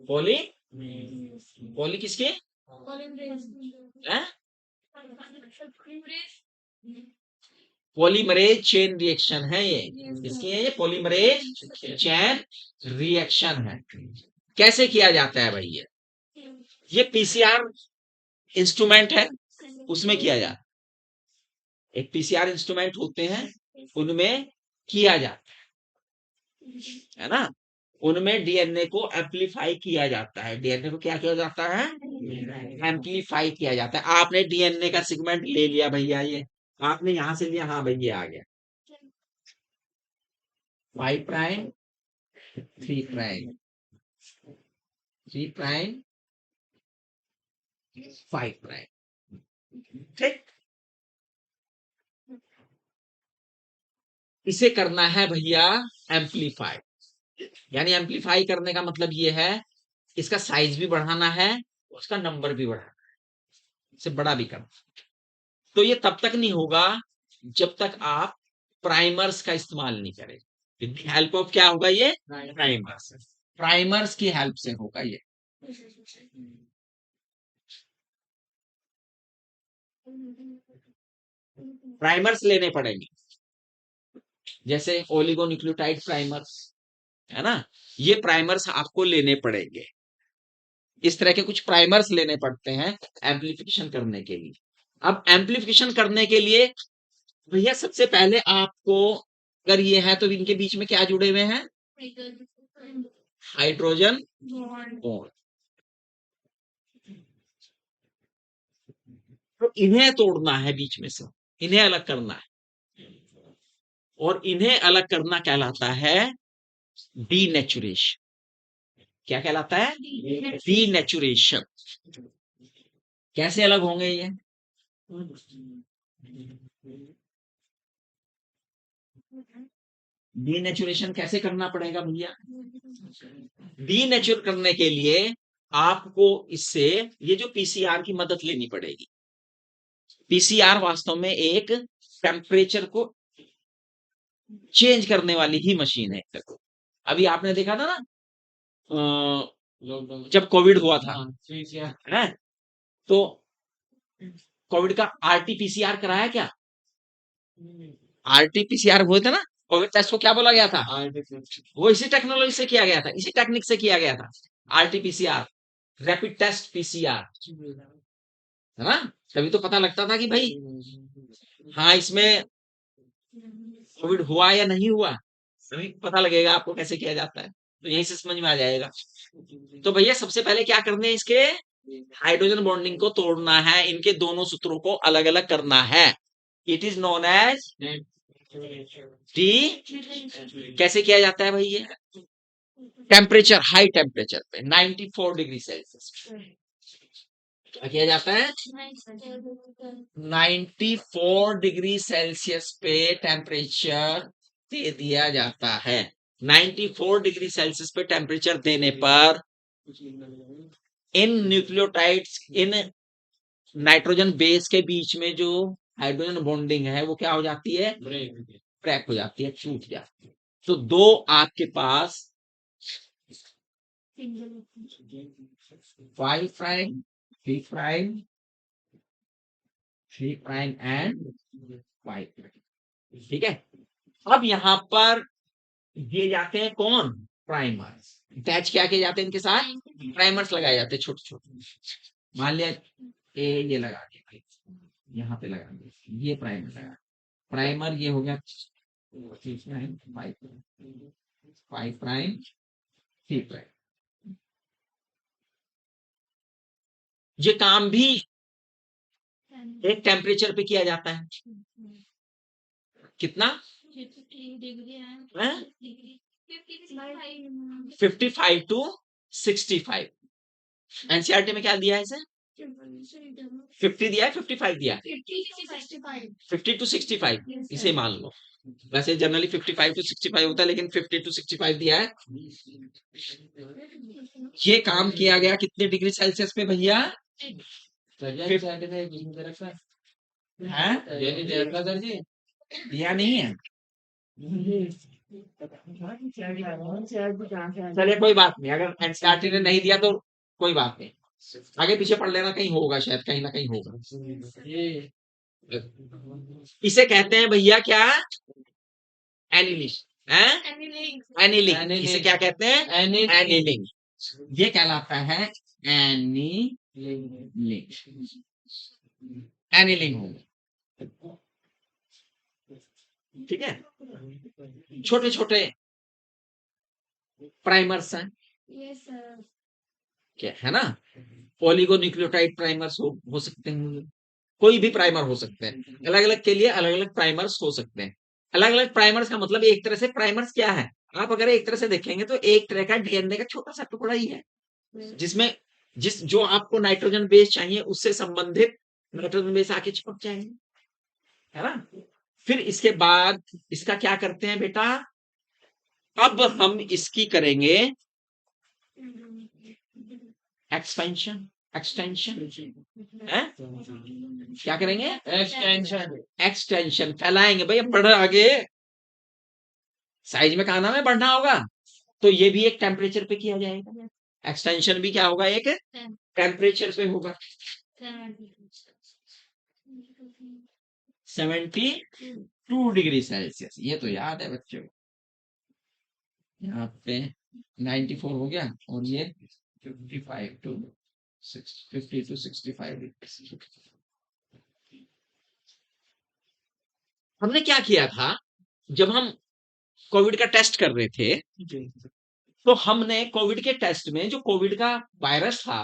पॉली, पॉली किसकी, हैं? पॉलीमरेज चेन रिएक्शन है ये, किसकी है ये, पॉलीमरेज चेन रिएक्शन है। कैसे किया जाता है भाई, ये पीसीआर इंस्ट्रूमेंट है, उसमें किया जाता है। एक पीसीआर इंस्ट्रूमेंट होते हैं, उनमें किया जाता है ना, उनमें डीएनए को एम्पलीफाई किया जाता है। डीएनए को क्या किया जाता है, एम्पलीफाई किया जाता है। आपने डीएनए का सेगमेंट ले लिया भैया, ये आपने यहां से लिया, हाँ भैया आ गया, 5 प्राइम 3 प्राइम 3 प्राइम 5 प्राइम, ठीक। इसे करना है भैया एम्पलीफाई, यानी एम्पलीफाई करने का मतलब ये है, इसका साइज भी बढ़ाना है, उसका नंबर भी बढ़ाना है, इसे बड़ा भी करना। तो ये तब तक नहीं होगा जब तक आप प्राइमर्स का इस्तेमाल नहीं करें। विद हेल्प ऑफ क्या होगा ये, प्राइमर्स, प्राइमर्स की हेल्प से होगा ये। प्राइमर्स लेने पड़ेंगे, जैसे ओलिगोन्यूक्लियोटाइड प्राइमर्स, है ना, ये प्राइमर्स आपको लेने पड़ेंगे। इस तरह के कुछ प्राइमर्स लेने पड़ते हैं एम्पलीफिकेशन करने के लिए। अब एम्पलीफिकेशन करने के लिए भैया सबसे पहले आपको, अगर ये है तो इनके बीच में क्या जुड़े हुए हैं, हाइड्रोजन बॉन्ड। तो इन्हें तोड़ना है बीच में से, इन्हें अलग करना है, और इन्हें अलग करना कहलाता है डीनेचुरेशन। क्या कहलाता है, डीनेचुरेशन। कैसे अलग होंगे ये, डीनेचुरेशन कैसे करना पड़ेगा भैया, डीनेचुर करने के लिए आपको इससे ये जो पीसीआर की मदद लेनी पड़ेगी। पीसीआर वास्तव में एक टेम्परेचर को चेंज करने वाली ही मशीन है। अभी आपने देखा था ना, जब कोविड हुआ था, है, तो कोविड का आरटीपीसीआर कराया क्या? आरटीपीसीआर हुए थे ना कोविड टेस्ट को, क्या बोला गया था? वो इसी टेक्नोलॉजी से किया गया था, इसी टेक्निक से किया गया था, आरटीपीसीआर, रैपिड टेस्ट पीसीआर, है ना? तभी तो पता लगता था कि भाई हाँ इसमें कोविड हुआ या नहीं हुआ, तभी पता लगेगा आपको कैसे किया जाता है, तो यहीं से समझ में आ जाएगा। तो भैया सबसे पहले क्या करने हैं, इसके हाइड्रोजन बॉन्डिंग को तोड़ना है, इनके दोनों सूत्रों को अलग अलग करना है। It is known as T. कैसे किया जाता है भाई ये? टेम्परेचर, हाई टेम्परेचर पे 94 डिग्री सेल्सियस क्या किया जाता है? 94 डिग्री सेल्सियस पे टेम्परेचर दे दिया जाता है। 94 डिग्री सेल्सियस पे टेम्परेचर देने पर इन न्यूक्लियोटाइड्स, इन नाइट्रोजन बेस के बीच में जो हाइड्रोजन बॉन्डिंग है वो क्या हो जाती है? ब्रेक हो जाती है, छूट जाती है। तो दो आपके पास 5 prime 3 prime 3 prime and 5 prime, ठीक है। अब यहां पर दिए जाते हैं कौन? प्राइमर्स। अटैच क्या किए जाते हैं इनके साथ? प्राइमर्स लगाए जाते हैं छोटे छोटे। मान लिया ये लगा दिया भाई, यहाँ पे लगा दिया, ये प्राइमर लगा, प्राइमर ये हो गया 5 प्राइम 5 प्राइम 3 प्राइम। ये काम भी एक टेम्परेचर पे किया जाता है, कितना? 55 टू 65। एनसीईआरटी में क्या दिया है इसे? 50 दिया है, 55 दिया है? 50 टू 65 इसे मान लो। वैसे जनरली 55 टू 65 होता है, लेकिन 50 टू 65 दिया है। ये काम किया गया कितने डिग्री सेल्सियस पे भैया? दिया नहीं है, चलिए कोई बात नहीं, अगर एनसीईआरटी ने नहीं दिया तो कोई बात नहीं, आगे पीछे पढ़ लेना, कहीं होगा शायद, कहीं ना कहीं होगा। इसे कहते हैं भैया क्या? Annealing, annealing. इसे क्या कहते हैं? एनिलिंग। ये कहलाता है एनिलिंग, एनिलिंग होगा, ठीक है। छोटे छोटे प्राइमर्स हैं, क्या है ना, ओलिगोन्यूक्लियोटाइड प्राइमर्स हो सकते हैं, कोई भी प्राइमर हो सकते हैं, अलग अलग के लिए अलग अलग प्राइमर्स हो सकते हैं। अलग अलग प्राइमर्स का मतलब एक तरह से प्राइमर्स क्या है, आप अगर एक तरह से देखेंगे तो एक तरह का डीएनए का छोटा सा टुकड़ा ही है, जिसमें जो आपको नाइट्रोजन बेस चाहिए उससे संबंधित नाइट्रोजन बेस आके चिपक जाएंगे, है ना। फिर इसके बाद इसका क्या करते हैं बेटा? अब हम इसकी करेंगे एक्सपेंशन, एक्सटेंशन, क्या करेंगे? एक्सटेंशन फैलाएंगे भैया, बढ़ आगे साइज में कहा ना में बढ़ना होगा, तो ये भी एक टेम्परेचर पे किया जाएगा। एक्सटेंशन भी क्या होगा? एक टेम्परेचर पे होगा। 72 डिग्री सेल्सियस, ये तो याद है बच्चों, यहाँ पे 94 हो गया और ये 55 टू 50 टू 65। हमने क्या किया था जब हम कोविड का टेस्ट कर रहे थे, तो हमने कोविड के टेस्ट में जो कोविड का वायरस था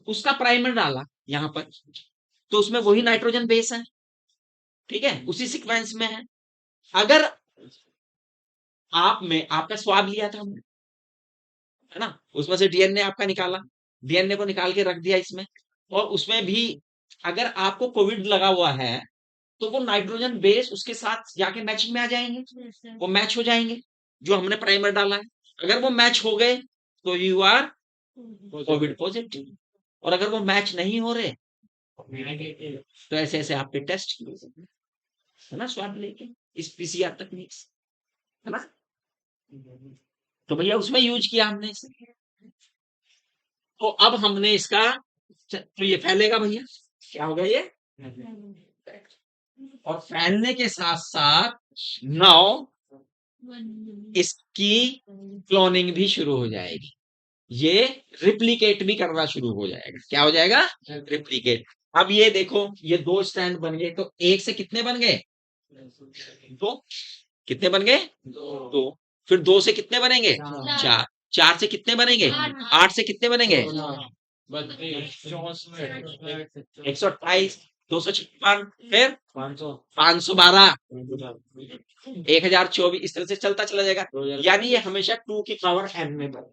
उसका प्राइमर डाला यहाँ पर, तो उसमें वही नाइट्रोजन बेस है, ठीक है, उसी सीक्वेंस में है। अगर आपका स्वाब लिया था हमने, है ना, उसमें से डीएनए आपका निकाला, डीएनए को निकाल के रख दिया इसमें, और उसमें भी अगर आपको कोविड लगा हुआ है तो वो नाइट्रोजन बेस उसके साथ जाके मैचिंग में आ जाएंगे, वो मैच हो जाएंगे जो हमने प्राइमर डाला है। अगर वो मैच हो गए तो यू आर कोविड पॉजिटिव, और अगर वो मैच नहीं हो रहे तो ऐसे ऐसे आपके टेस्ट किए, है ना, स्वाब लेके इस पीसीआर तकनीक से, है ना। तो भैया उसमें यूज किया हमने इसे, तो अब हमने इसका, तो ये फैलेगा भैया, क्या होगा ये? और फैलने के साथ साथ नाउ इसकी क्लोनिंग भी शुरू हो जाएगी, ये रिप्लिकेट भी करना शुरू हो जाएगा। क्या हो जाएगा? रिप्लिकेट। अब ये देखो, ये 2 स्टैंड बन गए, तो एक से कितने बन गए? 2। कितने बन गए? 2। फिर 2 से कितने बनेंगे? 4। 4 से कितने बनेंगे? 8 से कितने बनेंगे? 128, 256, फिर 512, 1024, इस तरह से चलता चला जाएगा। यानी ये हमेशा 2 की पावर n में बने।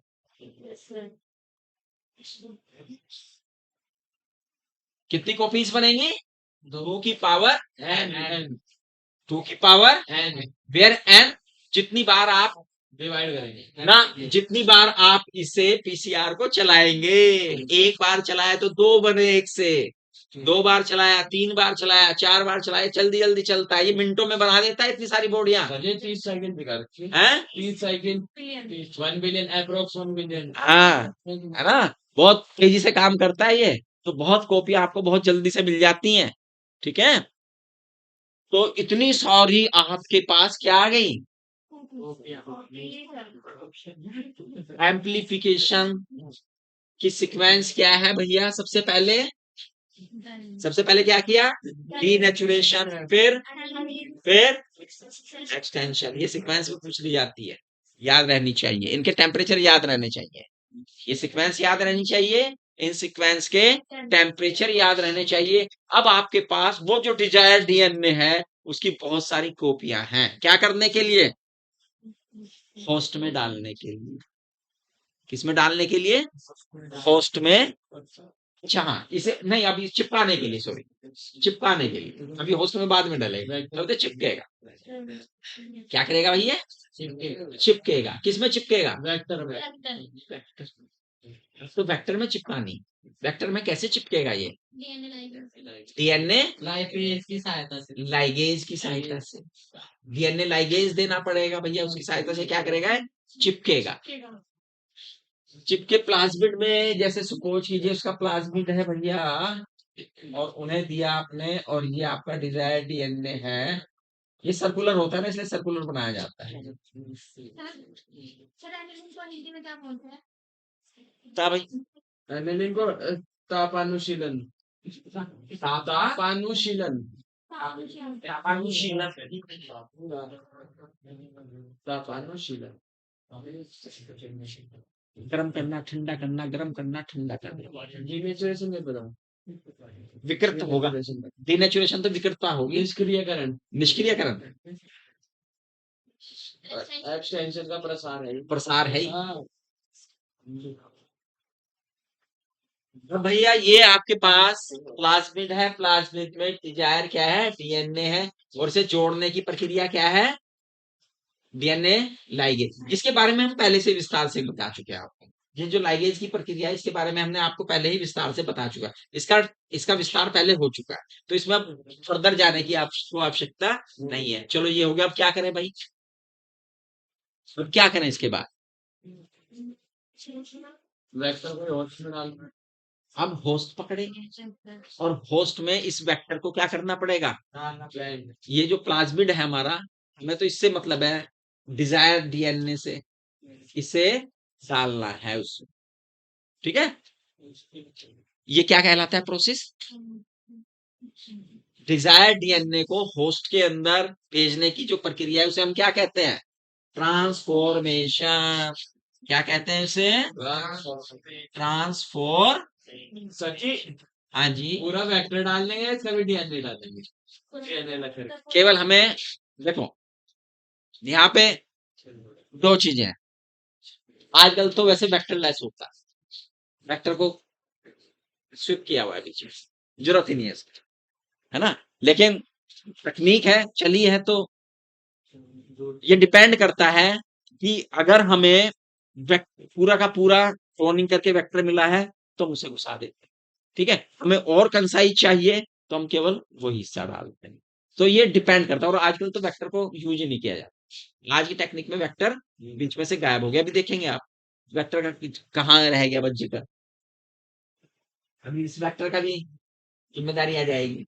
कितनी कॉपीज बनेंगी? 2 की पावर n 2 की पावर n वेयर n, जितनी बार आप डिवाइड करेंगे ना, जितनी बार आप इसे पीसीआर को चलाएंगे। एक बार चलाया तो 2 बने एक से, 2 बार चलाया, 3 बार चलाया, 4 बार चलाया, जल्दी जल्दी चलता है, ये मिनटों में बना देता है इतनी सारी बॉडियां। ये 30 सेकंड दिखा रखी हैं? 30 सेकंड 1 बिलियन अप्रोक्स 1 बिलियन। हाँ, है ना, बहुत तेजी से काम करता है ये, तो बहुत कॉपियां आपको बहुत जल्दी से मिल जाती हैं। ठीक है, तो इतनी सारी आपके पास क्या आ गई? एम्प्लीफिकेशन की सीक्वेंस क्या है भैया? सबसे पहले क्या किया? डीनेचुरेशन, फिर एक्सटेंशन। ये सीक्वेंस भी पूछ ली जाती है, याद रहनी चाहिए, इनके टेम्परेचर याद रहने चाहिए, ये सीक्वेंस याद रहनी चाहिए, इन सीक्वेंस के टेम्परेचर याद रहने चाहिए। अब आपके पास वो जो डिजायर डीएनए है उसकी बहुत सारी कॉपियां हैं, क्या करने के लिए? होस्ट में डालने के लिए। किसमें डालने के लिए? होस्ट में। अच्छा हाँ, इसे नहीं, अभी चिपकाने के लिए, सॉरी, चिपकाने के लिए, अभी होस्ट में बाद में डालेगा तो चिपकेगा। क्या करेगा भैया? चिपकेगा। किसमें चिपकेगा? वेक्टर में। तो वेक्टर में चिपकानी, वेक्टर में कैसे चिपकेगा ये? डीएनए लाइपेज की सहायता से। लाइगेज की सहायता से, डीएनए लाइगेज देना पड़ेगा भैया, उसकी सहायता से क्या करेगा? चिपकेगा। चिपके प्लाज्मिड में, जैसे सपोज कीजिए उसका प्लाज्मिड है भैया, और उन्हें दिया आपने, और ये आपका डिजायर डीएनए है, ये सर्कुलर होता है ना, इसलिए सर्कुलर बनाया जाता है। ता भाई, एनिलिन को तापानुशीलन। तापानुशीलन। तापानुशीलन। गरम करना, ठंडा करना, गरम करना, ठंडा करना। डीनेचुरेशन में बताऊं। विकृत होगा, डिनेचुरेशन तो विकृतता होगी। निष्क्रियकरण। निष्क्रियकरण एक्सटेंशन का प्रसार है। प्रसार है। हाँ। अब भैया ये आपके पास प्लाज्मिड है, प्लाज्मिड में डिजायर क्या है? डीएनए है, और इसे जोड़ने की प्रक्रिया क्या है? डीएनए लाइगेज, जिसके बारे में हम पहले से विस्तार से बता चुके हैं आपको। ये जो लाइगेज की प्रक्रिया है इसके बारे में हमने आपको पहले ही विस्तार से बता चुका है, इसका विस्तार पहले हो चुका है, तो इसमें अब फर्दर जाने की आपको आवश्यकता नहीं है। चलो ये हो गया, अब क्या करें भाई? अब क्या करें इसके बाद? वेक्टर को होस्ट में डालना है। अब होस्ट पकड़ेंगे, और होस्ट में इस वेक्टर को क्या करना पड़ेगा? ब्लेंड। ये जो प्लाज्मिड है हमारा, हमें तो इससे मतलब है डिजायर डीएनए से, इसे डालना है उसमें। ठीक है, ये क्या कहलाता है प्रोसेस? डिजायर डीएनए को होस्ट के अंदर भेजने की जो प्रक्रिया है उसे हम क्या कहते हैं? ट्रांसफॉर्मेशन। क्या कहते हैं इसे? ट्रांसफॉर। सची हाँ जी, पूरा वेक्टर डाल देंगे, इसका भी डीएनए डालेंगे। डीएनए लगे। केवल हमें देखो यहाँ पे 2 चीजें हैं। आजकल तो वैसे वेक्टर लेस होता है, वेक्टर को स्विप किया हुआ है बीच में, जरूरत ही नहीं है इसकी, है ना, लेकिन तकनीक है, चली है, तो ये डिपेंड करता है कि अगर हमें पूरा का पूरा क्लोनिंग करके वेक्टर मिला है तो हम उसे घुसा देते हैं। ठीक है, हमें और कंसाइज चाहिए तो हम केवल वही हिस्सा डालते हैं। तो ये डिपेंड करता है, और आजकल तो वेक्टर को यूज ही नहीं किया जाता। आज की टेक्निक में वेक्टर बीच में से गायब हो गया। अभी देखेंगे आप वेक्टर का कहाँ रह गया बस जिक्र। अभी इस वेक्टर का भी जिम्मेदारी आ जाएगी।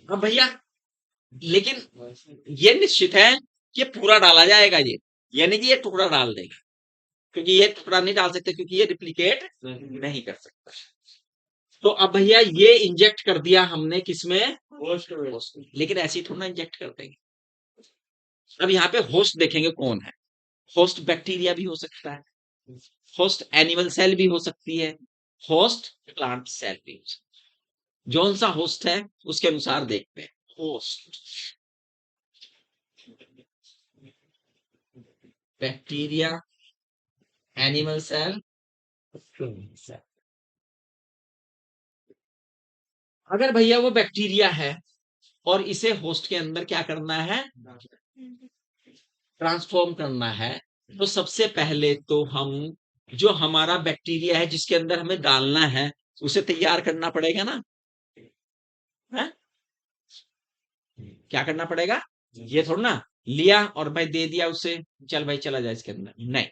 अब भैया लेकिन ये निश्चित है कि ये पूरा डाला जाएगा, ये यानी कि ये टुकड़ा डाल देगा, क्योंकि ये टुकड़ा नहीं डाल सकते क्योंकि ये रिप्लिकेट नहीं कर सकता। तो अब भैया ये इंजेक्ट कर दिया हमने किसमें, होस्ट में। लेकिन ऐसे ही थोड़ा ना इंजेक्ट कर देंगे। अब यहाँ पे होस्ट देखेंगे कौन है। होस्ट बैक्टीरिया भी हो सकता है, होस्ट एनिमल सेल भी हो सकती है, होस्ट प्लांट सेल भी हो सकती है। जौन सा होस्ट है उसके अनुसार देखते हैं। Host bacteria, animal cell, cell. अगर भैया वो बैक्टीरिया है और इसे होस्ट के अंदर क्या करना है, ट्रांसफॉर्म करना है, तो सबसे पहले तो हम जो हमारा बैक्टीरिया है जिसके अंदर हमें डालना है उसे तैयार करना पड़ेगा ना, है? क्या करना पड़ेगा, ये थोड़ा ना लिया और भाई दे दिया उसे, चल भाई चला जाए इसके अंदर, नहीं।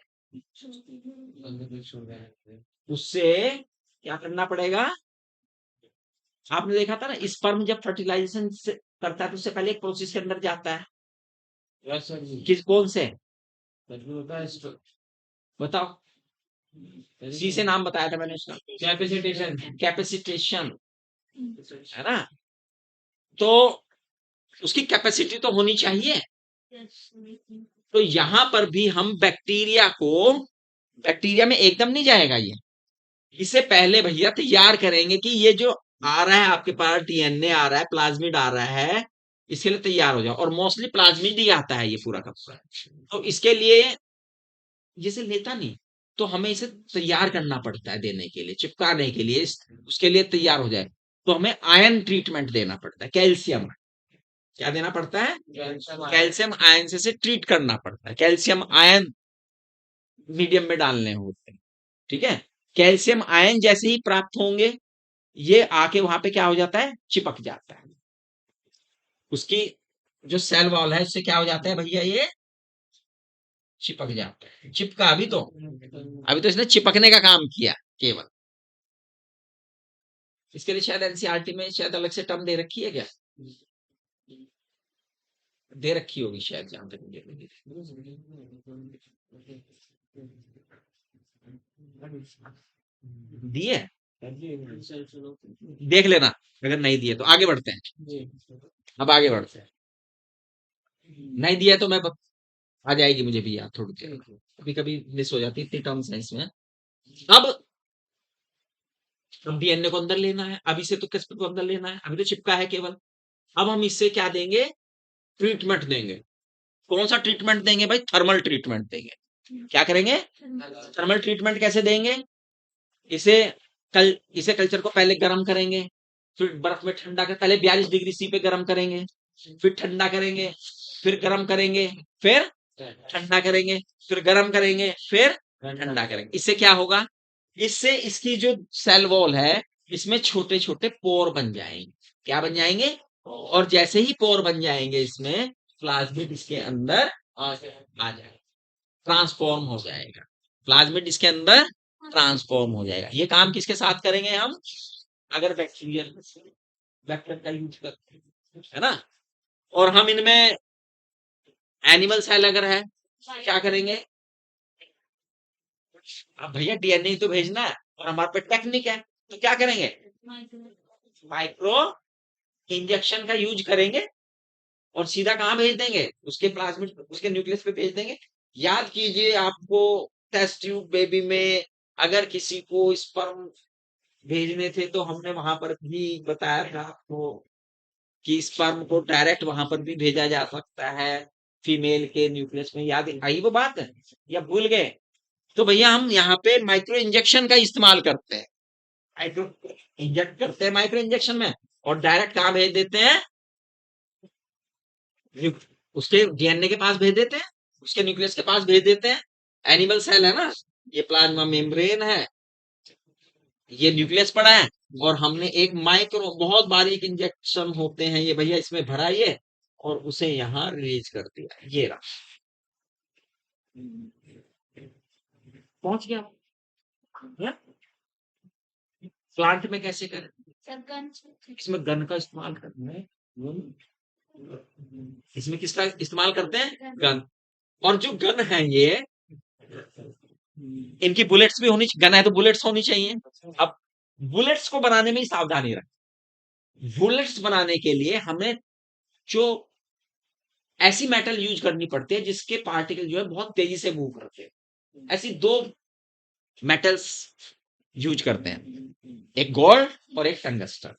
उससे क्या करना पड़ेगा, आपने देखा था ना स्पर्म जब फर्टिलाइजेशन करता है तो उससे पहले एक प्रोसेस के अंदर जाता है, किस कौन से, बताओ, सी से नाम बताया था मैंने उसका, कैपेसिटेशन, कैपेसिटेशन, है ना। तो उसकी कैपेसिटी तो होनी चाहिए। तो यहां पर भी हम बैक्टीरिया को, बैक्टीरिया में एकदम नहीं जाएगा ये, इसे पहले भैया तैयार करेंगे कि ये जो आ रहा है आपके पास डीएनए आ रहा है, प्लाज्मिड आ रहा है, इसके लिए तैयार हो जाओ। और मोस्टली प्लाज्मिड ही आता है ये पूरा का पूरा। तो इसके लिए जैसे लेता नहीं, तो हमें इसे तैयार करना पड़ता है देने के लिए, चिपकाने के लिए, उसके लिए तैयार हो जाए तो हमें आयन ट्रीटमेंट देना पड़ता है, कैल्शियम, क्या देना पड़ता है, कैल्शियम आयन से ट्रीट करना पड़ता है। कैल्शियम आयन मीडियम में डालने होते हैं, ठीक है। कैल्शियम आयन जैसे ही प्राप्त होंगे ये आके वहां पे क्या हो जाता है, चिपक जाता है। उसकी जो सेल वॉल है उससे क्या हो जाता है भैया, ये चिपक जाता है। चिपका अभी तो इसने चिपकने का काम किया केवल। इसके लिए शायद एनसीईआरटी में शायद अलग से टर्म दे रखी है क्या, दे रखी होगी शायद, जहां तक मुझे दिए, देख लेना अगर नहीं दिए तो आगे बढ़ते हैं। अब आगे बढ़ते हैं, नहीं दिया तो मैं आ जाएगी मुझे भी याद थोड़ी देर, कभी कभी मिस हो जाती है, इतनी टर्म्स है इसमें। अब डीएनए को अंदर लेना है, अभी से तो किस को अंदर लेना है, अभी तो चिपका है केवल। अब हम इससे क्या देंगे, ट्रीटमेंट देंगे। कौन सा ट्रीटमेंट देंगे भाई, थर्मल ट्रीटमेंट देंगे। क्या करेंगे, थर्मल ट्रीटमेंट कैसे देंगे, इसे इसे कल्चर को पहले गर्म करेंगे, फिर बर्फ में ठंडा कर, पहले 42 डिग्री सी पे गर्म करेंगे, फिर ठंडा करेंगे, फिर गर्म करेंगे, फिर ठंडा करेंगे, फिर गर्म करेंगे, फिर ठंडा करेंगे। इससे क्या होगा, इससे इसकी जो सेल वॉल है इसमें छोटे छोटे पोर बन जाएंगे। क्या बन जाएंगे, और जैसे ही पोर बन जाएंगे इसमें प्लाज्मिड इसके अंदर आ जाएगा, ट्रांसफॉर्म हो जाएगा। प्लाज्मिड इसके अंदर ट्रांसफॉर्म हो जाएगा। ये काम किसके साथ करेंगे हम, अगर बैक्टीरियल वेक्टर का यूज करते हैं, है ना। और हम इनमें एनिमल सेल अगर है क्या करेंगे, अब भैया डीएनए तो भेजना है और हमारे पे टेक्निक है, तो क्या करेंगे, माइक्रो इंजेक्शन का यूज करेंगे और सीधा कहाँ भेज देंगे, उसके प्लाज्मिड उसके न्यूक्लियस पे भेज देंगे। याद कीजिए आपको टेस्ट ट्यूब बेबी में अगर किसी को स्पर्म भेजने थे तो हमने वहां पर भी बताया था आपको कि स्पर्म को डायरेक्ट वहां पर भी भेजा जा सकता है फीमेल के न्यूक्लियस में। याद आई वो बात है या भूल गए, तो भैया हम यहाँ पे माइक्रो इंजेक्शन का इस्तेमाल करते हैं, माइक्रो इंजेक्ट करते हैं माइक्रो इंजेक्शन में और डायरेक्ट कहाँ भेज देते हैं, उसके डीएनए के पास भेज देते हैं, उसके न्यूक्लियस के पास भेज देते हैं। एनिमल सेल है ना, ये प्लाज्मा मेम्ब्रेन है, ये न्यूक्लियस पड़ा है और हमने एक माइक्रो बहुत बारीक इंजेक्शन होते हैं ये भैया इसमें भराइए और उसे यहाँ रिलीज कर दिया, ये रहा, पहुंच गया। प्लांट में कैसे करें, इसमें गन का इस्तेमाल करते हैं। इसमें किसका इस्तेमाल करते हैं? गन। और जो गन है ये, इनकी बुलेट्स भी होनी, गन है तो बुलेट्स होनी चाहिए। अब बुलेट्स को बनाने में ही सावधानी रखें। बुलेट्स बनाने के लिए हमें जो ऐसी मेटल यूज करनी पड़ती है जिसके पार्टिकल जो है बहुत तेजी से मूव करते हैं, ऐसी दो मेटल्स यूज करते हैं, एक गोल्ड और एक टंगस्टन।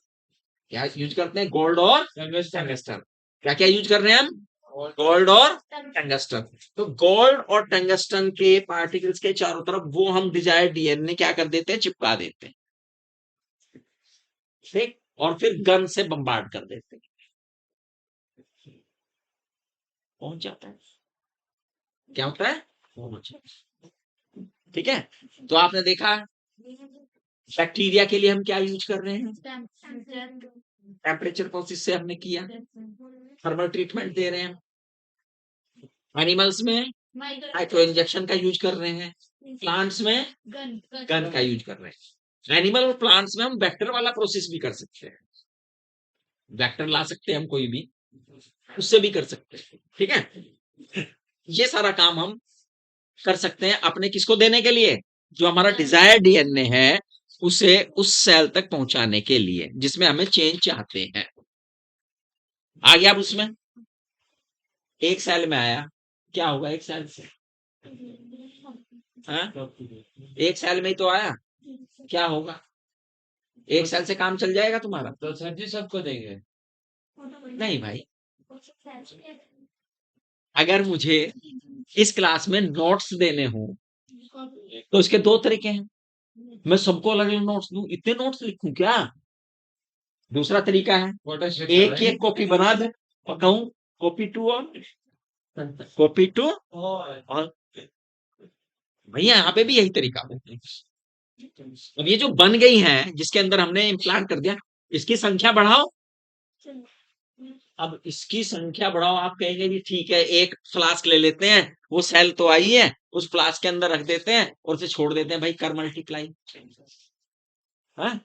क्या यूज करते हैं? गोल्ड और टंगस्टन। क्या क्या यूज कर रहे हैं हम? गोल्ड और टंगस्टन। तो गोल्ड और टंगस्टन के पार्टिकल्स के चारों तरफ वो हम डिजायर्ड डीएनए क्या कर देते हैं? चिपका देते हैं, ठीक। और फिर गन से बम्बार्ड कर देते हैं, पहुंच जाता है। क्या होता है? पहुंच जाता है। ठीक है। तो आपने देखा बैक्टीरिया के लिए हम क्या यूज कर रहे हैं? टेम्परेचर प्रोसेस से हमने किया, थर्मल ट्रीटमेंट दे रहे हैं। एनिमल्स में माइक्रो इंजेक्शन का यूज कर रहे हैं, प्लांट्स में गन का यूज कर रहे हैं। एनिमल और प्लांट्स में हम वेक्टर वाला प्रोसेस भी कर सकते हैं, वेक्टर ला सकते हैं हम कोई भी, उससे भी कर सकते हैं। ठीक है। ये सारा काम हम कर सकते हैं अपने किसको देने के लिए? जो हमारा डिजायर डीएनए है उसे उस सेल तक पहुंचाने के लिए जिसमें हमें चेंज चाहते हैं। आ गया अब उसमें एक सेल में आया, क्या होगा एक सेल से? हाँ? एक सेल में ही तो आया, क्या होगा? एक सेल से काम चल जाएगा तुम्हारा? तो सर जी सबको देंगे? नहीं भाई, अगर मुझे इस क्लास में नोट्स देने हो तो इसके दो तरीके हैं। मैं सबको अलग अलग नोट्स दूं, इतने नोट्स लिखूं क्या? दूसरा तरीका है फोटो शेयर एक ही एक कॉपी बना दे और कहूं कॉपी टू और कॉपी टू और भैया यहाँ पे भी यही तरीका है। अब ये जो बन गई है जिसके अंदर हमने इम्प्लांट कर दिया, इसकी संख्या बढ़ाओ। अब इसकी संख्या बढ़ाओ, आप कहेंगे कि ठीक है एक फ्लास्क ले लेते हैं, वो सेल तो आई है, उस फ्लास्क के अंदर रख देते हैं और उसे छोड़ देते हैं, भाई कर मल्टीप्लाई। हाँ?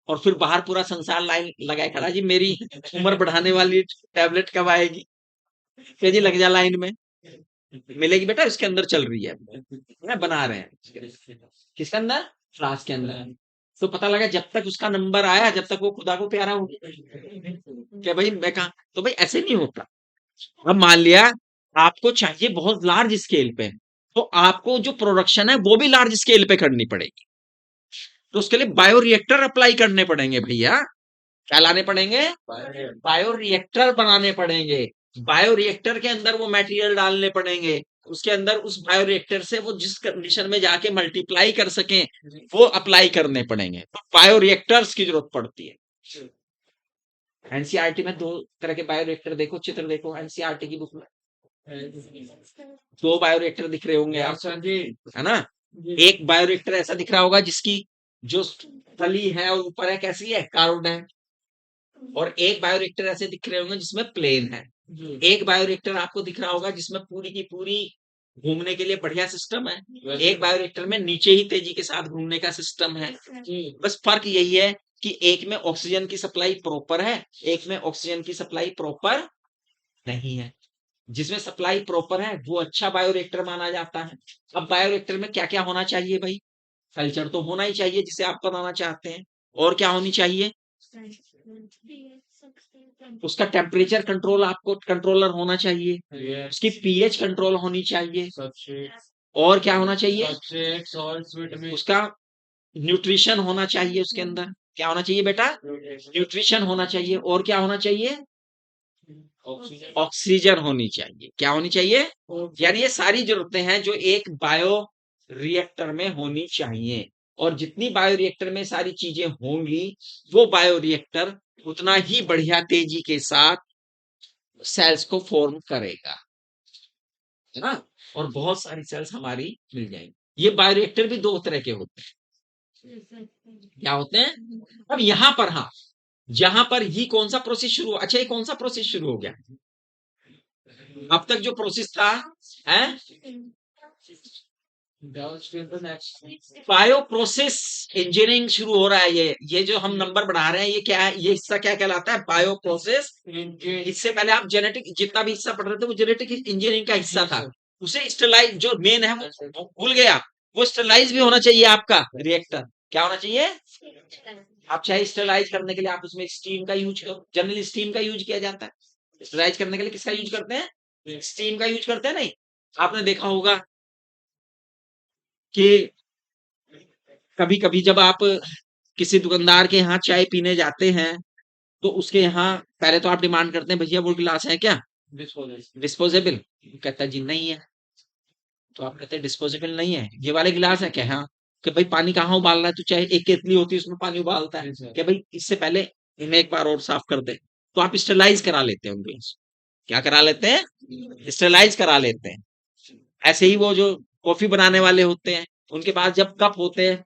और फिर बाहर पूरा संसार लाइन लगाए खड़ा, जी मेरी उम्र बढ़ाने वाली टैबलेट कब आएगी? क्या जी लग जा लाइन में, मिलेगी बेटा, इसके अंदर चल रही है बना रहे हैं। किसके अंदर? फ्लास्क के अंदर। तो पता लगा जब तक उसका नंबर आया जब तक वो खुदा को प्यारा हो गया। क्या भाई मैं कहा, तो भाई ऐसे नहीं होता। अब मान लिया आपको चाहिए बहुत लार्ज स्केल पे, तो आपको जो प्रोडक्शन है वो भी लार्ज स्केल पे करनी पड़ेगी। तो उसके लिए बायोरिएक्टर अप्लाई करने पड़ेंगे भैया। क्या लाने पड़ेंगे? बायोरिएक्टर बनाने पड़ेंगे। बायोरिएक्टर के अंदर वो मटेरियल डालने पड़ेंगे, उसके अंदर उस बायोरिएक्टर से वो जिस कंडीशन में जाके मल्टीप्लाई कर सकें वो अप्लाई करने पड़ेंगे। तो बायोरिएक्टर्स की जरूरत पड़ती है। एनसीईआरटी में दो तरह के बायोरिएक्टर देखो, चित्र देखो एनसीईआरटी की बुक में, दो बायोरिएक्टर दिख रहे होंगे आप, सर जी है ना? एक बायोरिएक्टर ऐसा दिख रहा होगा जिसकी जो तली है और ऊपर है कैसी है? कार्ब्ड है। और एक बायोरिएक्टर ऐसे दिख रहे होंगे जिसमें प्लेन है। एक बायोरिएक्टर आपको दिख रहा होगा जिसमें पूरी की पूरी घूमने के लिए बढ़िया सिस्टम है। एक बायोरिएक्टर में नीचे ही तेजी के साथ घूमने का सिस्टम है। बस फर्क यही है कि एक में ऑक्सीजन की सप्लाई प्रॉपर है, एक में ऑक्सीजन की सप्लाई प्रॉपर नहीं है। जिसमें सप्लाई प्रॉपर है वो अच्छा बायोरिएक्टर माना जाता है। अब बायोरिएक्टर में क्या क्या होना चाहिए भाई? कल्चर तो होना ही चाहिए जिसे आप बनाना चाहते हैं, और क्या होनी चाहिए? उसका टेम्परेचर कंट्रोल, आपको कंट्रोलर होना चाहिए, उसकी पीएच कंट्रोल होनी चाहिए, और क्या होना चाहिए? उसका न्यूट्रिशन होना चाहिए, उसके अंदर क्या होना चाहिए बेटा? न्यूट्रिशन होना चाहिए, और क्या होना चाहिए? ऑक्सीजन होनी चाहिए। क्या होनी चाहिए? यानी ये सारी जरूरतें हैं जो एक बायो रिएक्टर में होनी चाहिए, और जितनी बायो रिएक्टर में सारी चीजें होंगी वो बायो रिएक्टर उतना ही बढ़िया तेजी के साथ सेल्स को फॉर्म करेगा, है ना? और बहुत सारी सेल्स हमारी मिल जाएंगी। ये बायोरिएक्टर भी दो तरह के होते हैं। क्या होते हैं? अब यहां पर, हाँ, जहां पर ही कौन सा प्रोसेस शुरू, अच्छा ये कौन सा प्रोसेस शुरू हो गया? अब तक जो प्रोसेस था है डाउनस्ट्रीम तो नेक्स्ट बायो प्रोसेस इंजीनियरिंग शुरू हो रहा है। ये जो हम नंबर बढ़ा रहे हैं, ये क्या है, ये हिस्सा क्या कहलाता है, बायो प्रोसेस। इससे पहले आप जेनेटिक जितना भी हिस्सा पढ़ रहे थे वो जेनेटिक इंजीनियरिंग का हिस्सा था। उसे स्टरलाइज जो मेन है वो भूल गया। वो स्टरलाइज भी होना चाहिए आपका रिएक्टर। क्या होना चाहिए? आप चाहे स्टरलाइज करने के लिए आप उसमें स्टीम का यूज करो, जनरली स्टीम का यूज किया जाता है। स्टरलाइज करने के लिए किसका यूज करते हैं? स्टीम का यूज करते हैं। नहीं, आपने देखा होगा कि कभी कभी जब आप किसी दुकानदार के यहाँ चाय पीने जाते हैं तो उसके यहाँ पहले तो आप डिमांड करते हैं, भैया वो गिलास है क्या डिस्पोजेबल? कहता है जी नहीं है। तो आप कहते हैं डिस्पोजेबल नहीं है, ये वाले गिलास है क्या? हाँ। कि भाई पानी कहाँ उबालना है? तो चाहे एक केतली होती है उसमें पानी उबालता है। कि भाई इससे पहले इन्हें एक बार और साफ कर दे। तो आप स्टरलाइज करा लेते हैं उन गिलास। क्या करा लेते हैं? स्टरलाइज करा लेते हैं। ऐसे ही वो जो कॉफी बनाने वाले होते हैं उनके पास जब कप होते हैं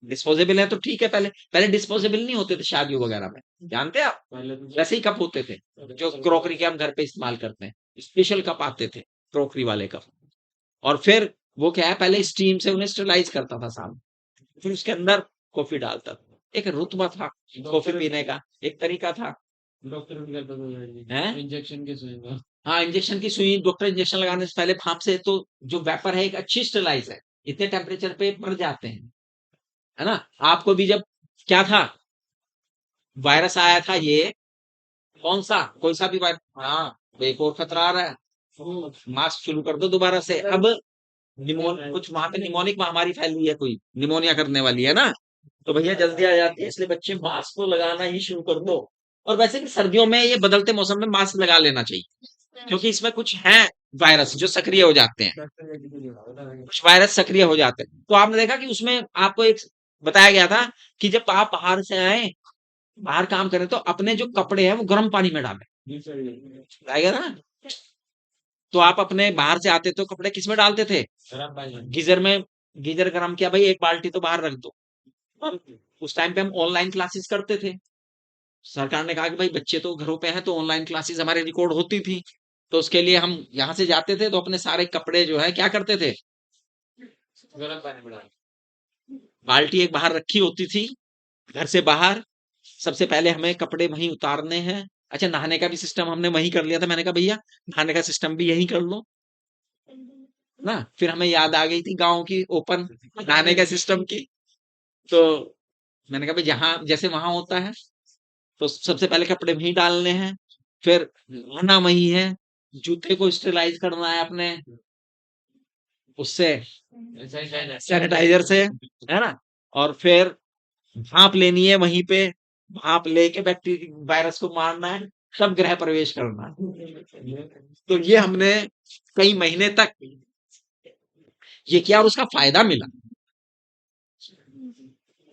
डिस्पोजेबल है तो ठीक है। पहले पहले डिस्पोजेबल नहीं होते थे शादियों वगैरह में, जानते हैं आप? पहले तो वैसे ही कप होते थे जो क्रॉकरी के हम घर पे इस्तेमाल करते हैं। स्पेशल कप आते थे, क्रॉकरी वाले कप। और फिर वो क्या है, पहले स्टीम से उन्हें स्टरलाइज करता था सामने, फिर उसके अंदर कॉफी डालता था। एक रुतबा था कॉफी पीने का, एक तरीका था। डॉक्टर भी करता था हैं? इंजेक्शन के सुई का। हाँ, इंजेक्शन की सुई, डॉक्टर इंजेक्शन लगाने से पहले भाप से तो जो वेपर है एक अच्छी स्टरलाइज है, इतने टेम्परेचर पे मर जाते हैं, है ना? आपको भी जब क्या था, वायरस आया था, ये कौन सा, कोई सा भी वायरस, हाँ, एक और खतरा आ रहा है, मास्क शुरू कर दो दोबारा से। अब कुछ वहां पे निमोनिक महामारी फैल रही है, कोई निमोनिया करने वाली है ना, तो भैया जल्दी आ जाती है, इसलिए बच्चे मास्क को लगाना ही शुरू कर दो। और वैसे भी सर्दियों में ये बदलते मौसम में मास्क लगा लेना चाहिए, क्योंकि इसमें कुछ है वायरस जो सक्रिय हो जाते हैं, कुछ वायरस सक्रिय हो जाते हैं। तो आपने देखा कि उसमें आपको एक बताया गया था कि जब आप बाहर से आए, बाहर काम करें, तो अपने जो कपड़े हैं वो गर्म पानी में डालें। बताया गया ना? तो आप अपने बाहर से आते तो कपड़े किस में डालते थे? गरम पानी गीजर में। गीजर गर्म किया, भाई एक बाल्टी तो बाहर रख दो। अब उस टाइम पे हम ऑनलाइन क्लासेस करते थे। सरकार ने कहा कि भाई बच्चे तो घरों पे हैं तो ऑनलाइन क्लासेस हमारे रिकॉर्ड होती थी। तो उसके लिए हम यहाँ से जाते थे तो अपने सारे कपड़े जो है क्या करते थे, गरम पानी में डाल। बाल्टी एक बाहर रखी होती थी घर से बाहर। सबसे पहले हमें कपड़े वहीं उतारने हैं। अच्छा, नहाने का भी सिस्टम हमने वहीं कर लिया था। मैंने कहा भैया नहाने का सिस्टम भी यहीं कर लो ना। फिर हमें याद आ गई थी गाँव की ओपन नहाने का सिस्टम की। तो मैंने कहा भाई जहां जैसे वहां होता है, तो सबसे पहले कपड़े वहीं डालने हैं, फिर नहाना वहीं है, जूते को स्टेलाइज करना है अपने उससे, सैनिटाइजर से, है ना? और फिर भाप लेनी है वहीं पे, भाप लेके बैक्टीरिया वायरस को मारना है, तब गृह प्रवेश करना है। तो ये हमने कई महीने तक ये किया और उसका फायदा मिला,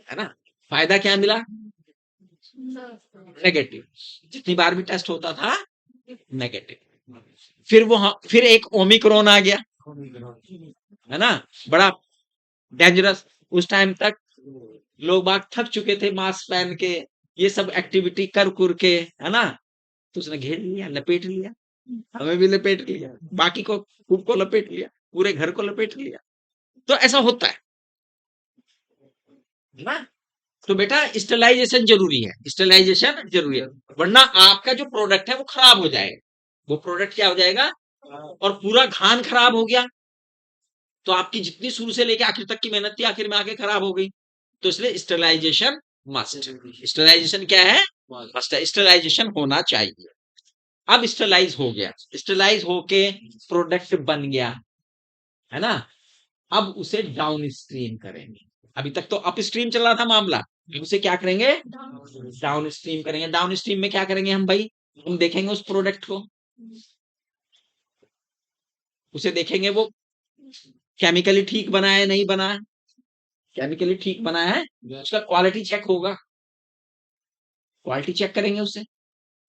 है ना? फायदा क्या मिला? नेगेटिव। जितनी बार भी टेस्ट होता था नेगेटिव। फिर फिर एक ओमिक्रॉन आ गया, है ना? बड़ा डेंजरस। उस टाइम तक लोग बाग थक चुके थे मास्क पहन के, ये सब एक्टिविटी कर कुर के, है ना? तो उसने घेर लिया, लपेट लिया, हमें भी लपेट लिया, बाकी को खूब को लपेट लिया, पूरे घर को लपेट लिया। तो ऐसा होता है ना? तो बेटा स्टेलाइजेशन जरूरी है, स्टेलाइजेशन जरूरी है, वरना आपका जो प्रोडक्ट है वो खराब हो जाएगा। वो प्रोडक्ट क्या हो जाएगा? और पूरा खान खराब हो गया तो आपकी जितनी शुरू से लेके आखिर तक की मेहनत थी आखिर में आके खराब हो गई। तो इसलिए स्टेलाइजेशन मस्ट। स्टेलाइजेशन क्या है? मस्ट है, स्टेलाइजेशन होना चाहिए। अब स्टेलाइज हो गया, स्टेलाइज होके प्रोडक्ट बन गया, है ना? अब उसे डाउन स्ट्रीम करेंगे। अभी तक तो अप स्ट्रीम चल रहा था मामला, उसे क्या करेंगे? डाउन स्ट्रीम करेंगे। डाउन स्ट्रीम में क्या करेंगे हम भाई? हम देखेंगे उस प्रोडक्ट को, उसे देखेंगे वो केमिकली ठीक बना है नहीं बना है। केमिकली ठीक बना है, उसका क्वालिटी चेक होगा, क्वालिटी चेक करेंगे उससे,